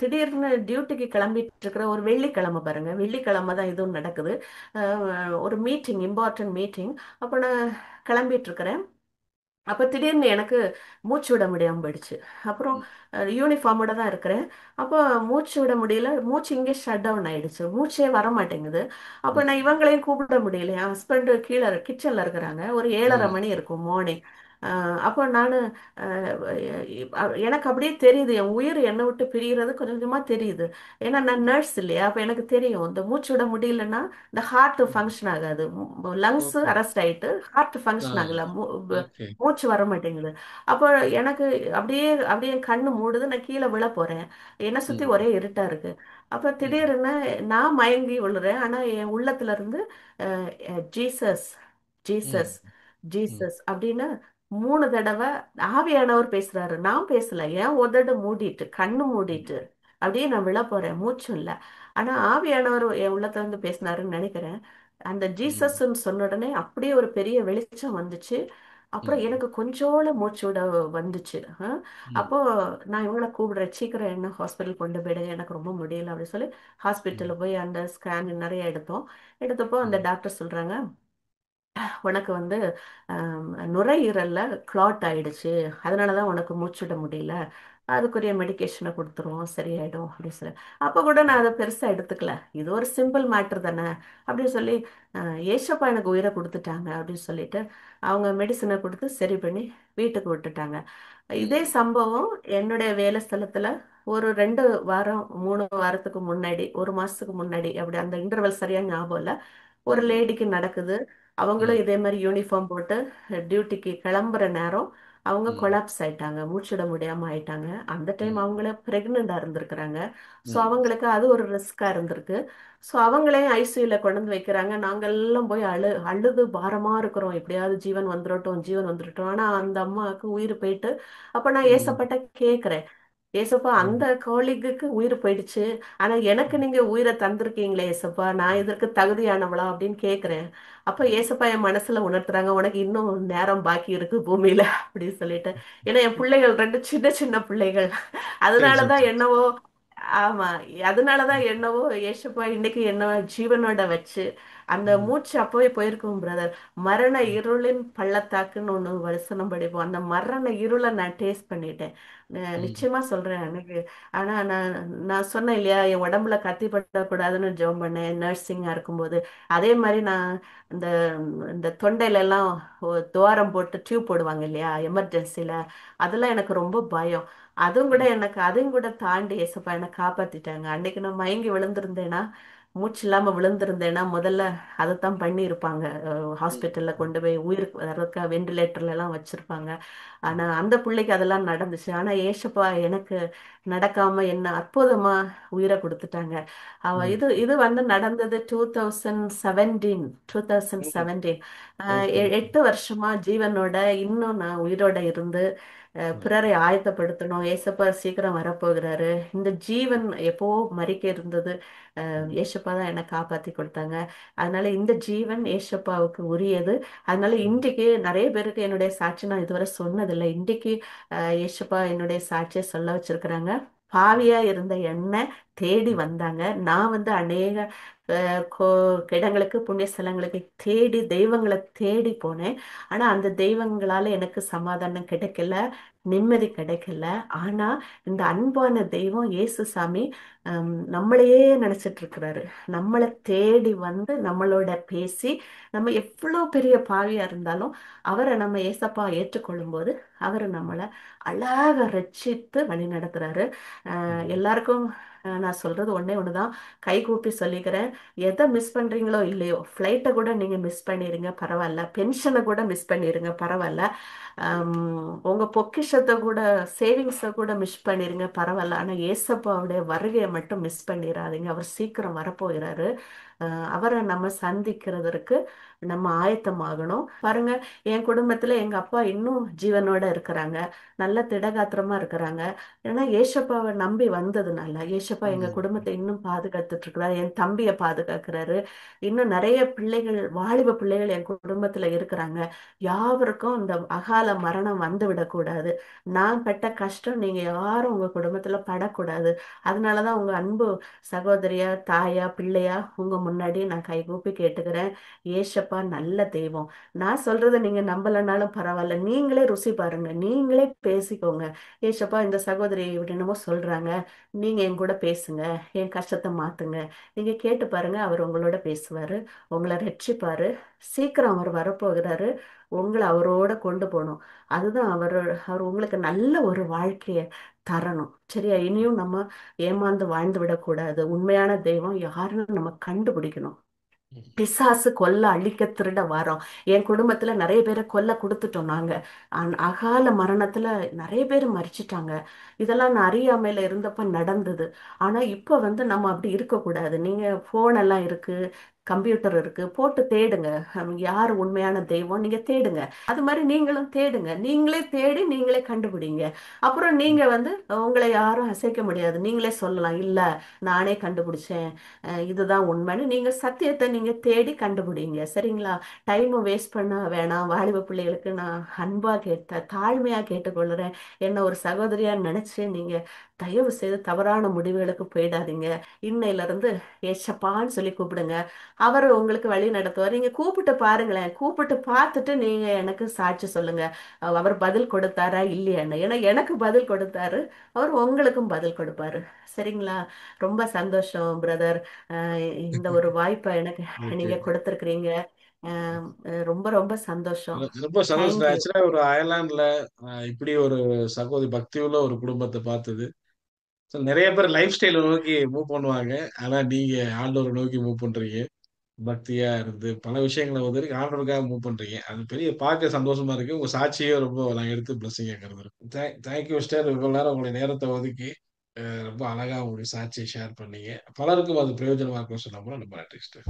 திடீர்னு டியூட்டிக்கு கிளம்பிட்டு இருக்கிற ஒரு வெள்ளிக்கிழமை பாருங்க, வெள்ளிக்கிழமை தான் இதுவும் நடக்குது. ஒரு மீட்டிங், இம்பார்ட்டன்ட் மீட்டிங். அப்போ நான் கிளம்பிட்டு இருக்கிறேன். அப்போ திடீர்னு எனக்கு மூச்சு விட முடியாம போயிடுச்சு. அப்புறம் யூனிஃபார்மோட தான் இருக்கிறேன். அப்போ மூச்சு விட முடியல, மூச்சு இங்கே ஷட் டவுன் ஆயிடுச்சு, மூச்சே வர மாட்டேங்குது. அப்போ ம். நான் இவங்களையும் கூப்பிட முடியல, என் ஹஸ்பண்ட் கீழே கிச்சன்ல இருக்கிறாங்க. ஒரு 7:30 மணி இருக்கும் மார்னிங். அப்போ நான் எனக்கு அப்படியே தெரியுது, என் உயிர் என்னை விட்டு பிரியறது கொஞ்சம் கொஞ்சமா தெரியுது. ஏன்னா நான் நர்ஸ் இல்லையா, அப்போ எனக்கு தெரியும் இந்த மூச்சு விட முடியலன்னா இந்த ஹார்ட் ம். ஃபங்க்ஷன் ஆகாது, லங்ஸ் ஓகே. அரெஸ்ட் ஆயிட்டு ஹார்ட் ஆ. ஃபங்க்ஷன் ஆகல, ஓகே. மூச்சு வர மாட்டேங்குது. அப்போ எனக்கு அப்படியே அப்படியே என் கண்ணு மூடுது, நான் கீழே விழ போறேன். என்னை சுத்தி ம். ஒரே இருட்டா இருக்கு. அப்போ ம். திடீர்னு நான் மயங்கி விழுறேன். ஆனா என் உள்ளத்துல இருந்து ஜீசஸ், ம். ஜீசஸ், ம். ஜீசஸ் அப்படின்னு 3 தடவை ஆவியானவர் பேசுறாரு. நான் பேசல, ஏன் உதடு மூடிட்டு கண்ணு ம். மூடிட்டு அப்படியே நான் விழ போறேன், மூச்சும் இல்ல. ஆனா ஆவியானவர் என் உள்ளத்துல இருந்து பேசினாருன்னு நினைக்கிறேன். அந்த ம். ஜீசஸ்ன்னு சொன்ன உடனே அப்படியே ஒரு பெரிய வெளிச்சம் வந்துச்சு. அப்புறம் ம். எனக்கு கொஞ்சோட மூச்சு விட வந்துச்சு. ம். அப்போ நான் இவங்கள கூப்பிடுறேன், சீக்கிரம் என்ன ஹாஸ்பிட்டல் கொண்டு போயிடுங்க, எனக்கு ரொம்ப முடியல அப்படின்னு சொல்லி ம். ஹாஸ்பிட்டலில் போய் அந்த ஸ்கேன் நிறைய எடுத்தோம். எடுத்தப்போ அந்த ம். டாக்டர் சொல்றாங்க, உனக்கு வந்து நுரையீரல்ல கிளாட் ஆயிடுச்சு, அதனாலதான் உனக்கு மூச்சுட முடியல, அதுக்குரிய மெடிகேஷனை கொடுத்துருவோம், சரியாயிடும் அப்படின்னு சொல்லி. அப்ப கூட நான் அதை பெருசா எடுத்துக்கல, இது ஒரு சிம்பிள் மேட்டர் தானே அப்படின்னு சொல்லி ஏசப்பா எனக்கு உயிரை கொடுத்துட்டாங்க அப்படின்னு சொல்லிட்டு அவங்க மெடிசனை கொடுத்து சரி பண்ணி வீட்டுக்கு விட்டுட்டாங்க. இதே ம். சம்பவம் என்னுடைய வேலை ஸ்தலத்துல ஒரு 2 வாரம் 3 வாரத்துக்கு முன்னாடி, ஒரு மாசத்துக்கு முன்னாடி, அப்படி அந்த இன்டர்வல் சரியா ஞாபகம் இல்ல, ஒரு ம். லேடிக்கு நடக்குது. அவங்களும் ம். இதே மாதிரி யூனிஃபார்ம் போட்டு டியூட்டிக்கு கிளம்புற நேரம் அவங்க ம். கொலாப்ஸ் ஆயிட்டாங்க, மூச்சிட முடியாம ஆயிட்டாங்க. அந்த டைம் ம். அவங்கள பிரெக்னெண்டா இருந்திருக்கிறாங்க. ஸோ ம். அவங்களுக்கு அது ஒரு ரிஸ்கா இருந்திருக்கு. ஸோ அவங்களையும் ஐசியூல கொண்டு வந்து வைக்கிறாங்க. நாங்க எல்லாம் போய் அழுது பாரமா இருக்கிறோம், எப்படியாவது ஜீவன் வந்துடட்டும், ஜீவன் வந்துடட்டும். ஆனா அந்த அம்மாவுக்கு உயிர் போயிட்டு. அப்ப நான் ம். ஏசப்பட்ட கேக்குறேன், ஏசப்பா அந்த ம். கோலிக்கு உயிர் போயிடுச்சு, ஆனா எனக்கு நீங்க உயிரை தந்திருக்கீங்களே ஏசப்பா, நான் இதற்கு தகுதியானவளா அப்படின்னு கேக்குறேன். அப்ப ஏசப்பா என் மனசுல உணர்த்துறாங்க, உனக்கு இன்னும் நேரம் பாக்கி இருக்கு பூமியில அப்படின்னு சொல்லிட்டு. ஏன்னா என் பிள்ளைகள் 2 சின்ன சின்ன பிள்ளைகள். சரி, சரி, அதனாலதான் சரி. என்னவோ, ஆமா, அதனாலதான் என்னவோ ஏசப்பா இன்னைக்கு என்ன ஜீவனோட வச்சு அந்த ம். மூச்சு அப்பவே போயிருக்கும் பிரதர். மரண இருளின் பள்ளத்தாக்குன்னு ஒண்ணு வசனம் படிப்போம், அந்த மரண இருளை நான் டேஸ்ட் பண்ணிட்டேன். ம். நிச்சயமா சொல்றேன் எனக்கு. ஆனா நான் நான் சொன்னேன் இல்லையா, என் உடம்புல கத்தி படக்கூடாதுன்னு ஜெபம் பண்ணேன் நர்சிங்கா இருக்கும்போது. அதே மாதிரி நான் இந்த இந்த தொண்டையில எல்லாம் துவாரம் போட்டு டியூப் போடுவாங்க இல்லையா எமர்ஜென்சில, அதெல்லாம் எனக்கு ரொம்ப பயம். அதையும் கூட தாண்டி ஏசப்பா என்னை காப்பாத்திட்டாங்க. அன்னைக்கு நான் மயங்கி விழுந்திருந்தேன்னா, மூச்சு இல்லாம விழுந்திருந்தேன்னா முதல்ல அதைத்தான் பண்ணி இருப்பாங்க, ஹாஸ்பிட்டல்ல ம். கொண்டு போய் உயிருக்கு வர்றதுக்கு வெண்டிலேட்டர்ல எல்லாம் வச்சிருப்பாங்க. ம். ஆனா அந்த பிள்ளைக்கு அதெல்லாம் நடந்துச்சு. ஆனா ஏசப்பா எனக்கு நடக்காம என்ன அற்புதமா உயிரை கொடுத்துட்டாங்க. ம். இது இது வந்து நடந்தது 2017, ம். 2017. ஓகே. 8 வருஷமா ஜீவனோட இன்னும் நான் உயிரோட இருந்து பிறரை ஆயத்தப்படுத்தணும். ஏசப்பா சீக்கிரம் வரப்போகிறாரு. இந்த ஜீவன் எப்போ மறிக்க இருந்தது, ம். ஏசப்பா தான் என்னை காப்பாத்தி கொடுத்தாங்க. அதனால இந்த ஜீவன் ஏசப்பாவுக்கு உரியது. அதனால ம். இன்றைக்கு நிறைய பேருக்கு என்னுடைய சாட்சி நான் இதுவரை சொன்னதில்லை. இன்றைக்கு ஏசப்பா என்னுடைய சாட்சியை சொல்ல வச்சிருக்கிறாங்க. பாவியா இருந்த என்ன தேடி வந்தாங்க. நான் வந்து அநேக இடங்களுக்கு, புண்ணிய ஸ்தலங்களுக்கு தேடி, தெய்வங்களை தேடி போனேன். ஆனா அந்த தெய்வங்களால எனக்கு சமாதானம் கிடைக்கல, நிம்மதி கிடைக்கல. ஆனா இந்த அன்பான தெய்வம் இயேசு சாமி நம்மளையே நினைச்சிட்டு இருக்கிறாரு. நம்மளை தேடி வந்து நம்மளோட பேசி, நம்ம எவ்வளவு பெரிய பாவியா இருந்தாலும் அவரை நம்ம ஏசப்பா ஏற்றுக்கொள்ளும் போது அவர் நம்மளை அழகாக ரட்சித்து வழி நடத்துறாரு. எல்லாருக்கும் நான் சொல்றது ஒண்ணே ஒண்ணுதான், கை கூப்பி சொல்லிக்கிறேன். எதை மிஸ் பண்றீங்களோ இல்லையோ, ஃப்ளைட்டை கூட நீங்க மிஸ் பண்ணிருங்க பரவாயில்ல, பென்ஷனை கூட மிஸ் பண்ணிருங்க பரவாயில்ல, உங்க பொக்கிஷத்தை கூட, சேவிங்ஸை கூட மிஸ் பண்ணிருங்க பரவாயில்ல, ஆனா ஏசப்பாவுடைய வருகையை மட்டும் மிஸ் பண்ணிடாதீங்க. அவர் சீக்கிரம் வரப்போகிறாரு. அவரை நம்ம சந்திக்கிறதற்கு நம்ம ஆயத்தமாகணும். பாருங்க, என் குடும்பத்துல எங்க அப்பா இன்னும் ஜீவனோட இருக்கிறாங்க, நல்ல திடகாத்திரமா இருக்கிறாங்க. ஏன்னா ஏசப்பாவை நம்பி வந்ததுனால ஏசப்பா எங்க குடும்பத்தை இன்னும் பாதுகாத்துட்டு இருக்கிறாரு, என் தம்பியை பாதுகாக்கிறாரு. இன்னும் நிறைய பிள்ளைகள், வாலிப பிள்ளைகள் என் குடும்பத்துல இருக்கிறாங்க. யாவருக்கும் இந்த அகால மரணம் வந்து விடக்கூடாது. நான் பட்ட கஷ்டம் நீங்க யாரும் உங்க குடும்பத்துல படக்கூடாது. அதனாலதான் உங்க அன்பு சகோதரியா, தாயா, பிள்ளையா உங்க முன்னாடி நான் கைகூப்பி கேட்டுக்கிறேன். ஏசப்பா நல்ல தெய்வம். நான் சொல்றதை நீங்க நம்பலனாலும் பரவாயில்ல, நீங்களே ருசி பாருங்க, நீங்களே பேசிக்கோங்க. ஏசப்பா இந்த சகோதரி இப்படி என்னமோ சொல்றாங்க, நீங்க என் கூட பேசுங்க, என் கஷ்டத்தை மாத்துங்க. நீங்க கேட்டு பாருங்க, அவர் உங்களோட பேசுவாரு, உங்களை ரட்சிப்பாரு. சீக்கிரம் அவர் வரப்போகிறாரு, உங்களை அவரோட கொண்டு போகணும். அதுதான் அவர் உங்களுக்கு நல்ல ஒரு வாழ்க்கைய தரணும். சரியா? இனியும் நம்ம ஏமாந்து வாழ்ந்து விடக்கூடாது. உண்மையான தெய்வம் யாருன்னு நம்ம கண்டுபிடிக்கணும். பிசாசு கொல்ல, அழிக்க, திருட வரோம். என் குடும்பத்துல நிறைய பேரை கொல்ல கொடுத்துட்டோம் நாங்க. அகால மரணத்துல நிறைய பேர் மரிச்சிட்டாங்க. இதெல்லாம் நான் அறியாமையில இருந்தப்ப நடந்தது. ஆனா இப்ப வந்து நம்ம அப்படி இருக்கக்கூடாது. நீங்க போன் எல்லாம் இருக்கு, கம்ப்யூட்டர் இருக்கு, போட்டு தேடுங்க. யார் உண்மையான தெய்வம் நீங்க தேடுங்க. அது மாதிரி நீங்களும் தேடுங்க. நீங்களே தேடி நீங்களே கண்டுபிடிங்க. அப்புறம் நீங்க வந்து உங்களை யாரும் அசைக்க முடியாது. நீங்களே சொல்லலாம், இல்ல நானே கண்டுபிடிச்சேன், இதுதான் உண்மைன்னு. நீங்க சத்தியத்தை நீங்க தேடி கண்டுபிடிங்க. சரிங்களா? டைம் வேஸ்ட் பண்ண வேணாம். வாலிப பிள்ளைகளுக்கு நான் அன்பா தாழ்மையா கேட்டுக்கொள்ளுறேன். என்ன ஒரு சகோதரியா நினைச்சு நீங்க தயவு செய்து தவறான முடிவுகளுக்கு போயிடாதீங்க. இன்னையில இருந்து ஏசப்பான்னு சொல்லி கூப்பிடுங்க. அவர் உங்களுக்கு வழி நடத்துவார். நீங்க கூப்பிட்டு பாருங்களேன். கூப்பிட்டு பார்த்துட்டு நீங்க எனக்கு சாட்சி சொல்லுங்க, அவர் பதில் கொடுத்தாரா இல்லையான்னு. ஏன்னா எனக்கு பதில் கொடுத்தாரு, அவர் உங்களுக்கும் பதில் கொடுப்பாரு. சரிங்களா? ரொம்ப சந்தோஷம் பிரதர், இந்த ஒரு வாய்ப்பை எனக்கு ஓகே. நீங்க கொடுத்துருக்கிறீங்க. ரொம்ப ரொம்ப சந்தோஷம். ரொம்ப சந்தோஷம். தேங்க்யூ. ஆக்சுவலா ஒரு அயர்லாந்துல இப்படி ஒரு சகோதரி பக்தியுள்ள ஒரு குடும்பத்தை பார்த்தது. So, நிறைய பேர் லைஃப் ஸ்டைலை நோக்கி மூவ் பண்ணுவாங்க. ஆனா நீங்க ஆண்டவரை நோக்கி மூவ் பண்றீங்க. பக்தியா இருந்து பல விஷயங்களை வந்து ஆண்டவருக்காக மூவ் பண்றீங்க. அது பெரிய பார்க்க சந்தோஷமா இருக்கு. உங்க சாட்சியே ரொம்ப நான் எடுத்து பிளஸிங்கா கருதுறேன். Thank you sister. இவ்வளவு நேரம் உங்களுடைய நேரத்தை ஒதுக்கி ரொம்ப அழகா உங்களுடைய சாட்சியை ஷேர் பண்ணீங்க. பலருக்கும் அது பிரயோஜனமா இருக்கும் சொன்னா ரொம்ப நன்றி சிஸ்டர்.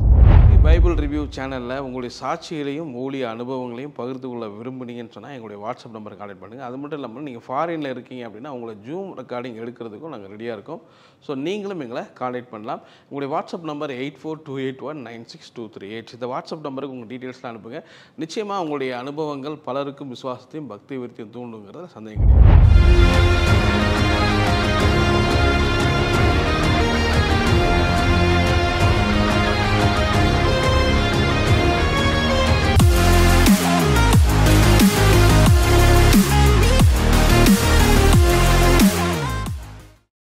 பைபிள் ரிவ்யூ சேனலில் உங்களுடைய சாட்சிகளையும் ஊழிய அனுபவங்களையும் பகிர்ந்து கொள்ள விரும்புனீங்கன்னு சொன்னால் எங்களுடைய வாட்ஸ்அப் நம்பரை கான்டெக்ட் பண்ணுங்கள். அது மட்டும் இல்லாமல் நீங்கள் ஃபாரினில் இருக்கீங்க அப்படின்னா உங்களை ஜூம் ரெக்கார்டிங் எடுக்கிறதுக்கும் நாங்கள் ரெடியாக இருக்கோம். ஸோ நீங்களும் எங்களை கான்டெக்ட் பண்ணலாம். உங்களுடைய வாட்ஸ்அப் நம்பர் 8428196238. இந்த வாட்ஸ்அப் நம்பருக்கு உங்கள் டீட்டெயில்ஸ்லாம் அனுப்புங்க. நிச்சயமாக உங்களுடைய அனுபவங்கள் பலருக்கும் விசுவாசத்தையும் பக்தி விருத்தியும் தூண்டுங்கிறத சந்தேகம் கிடையாது.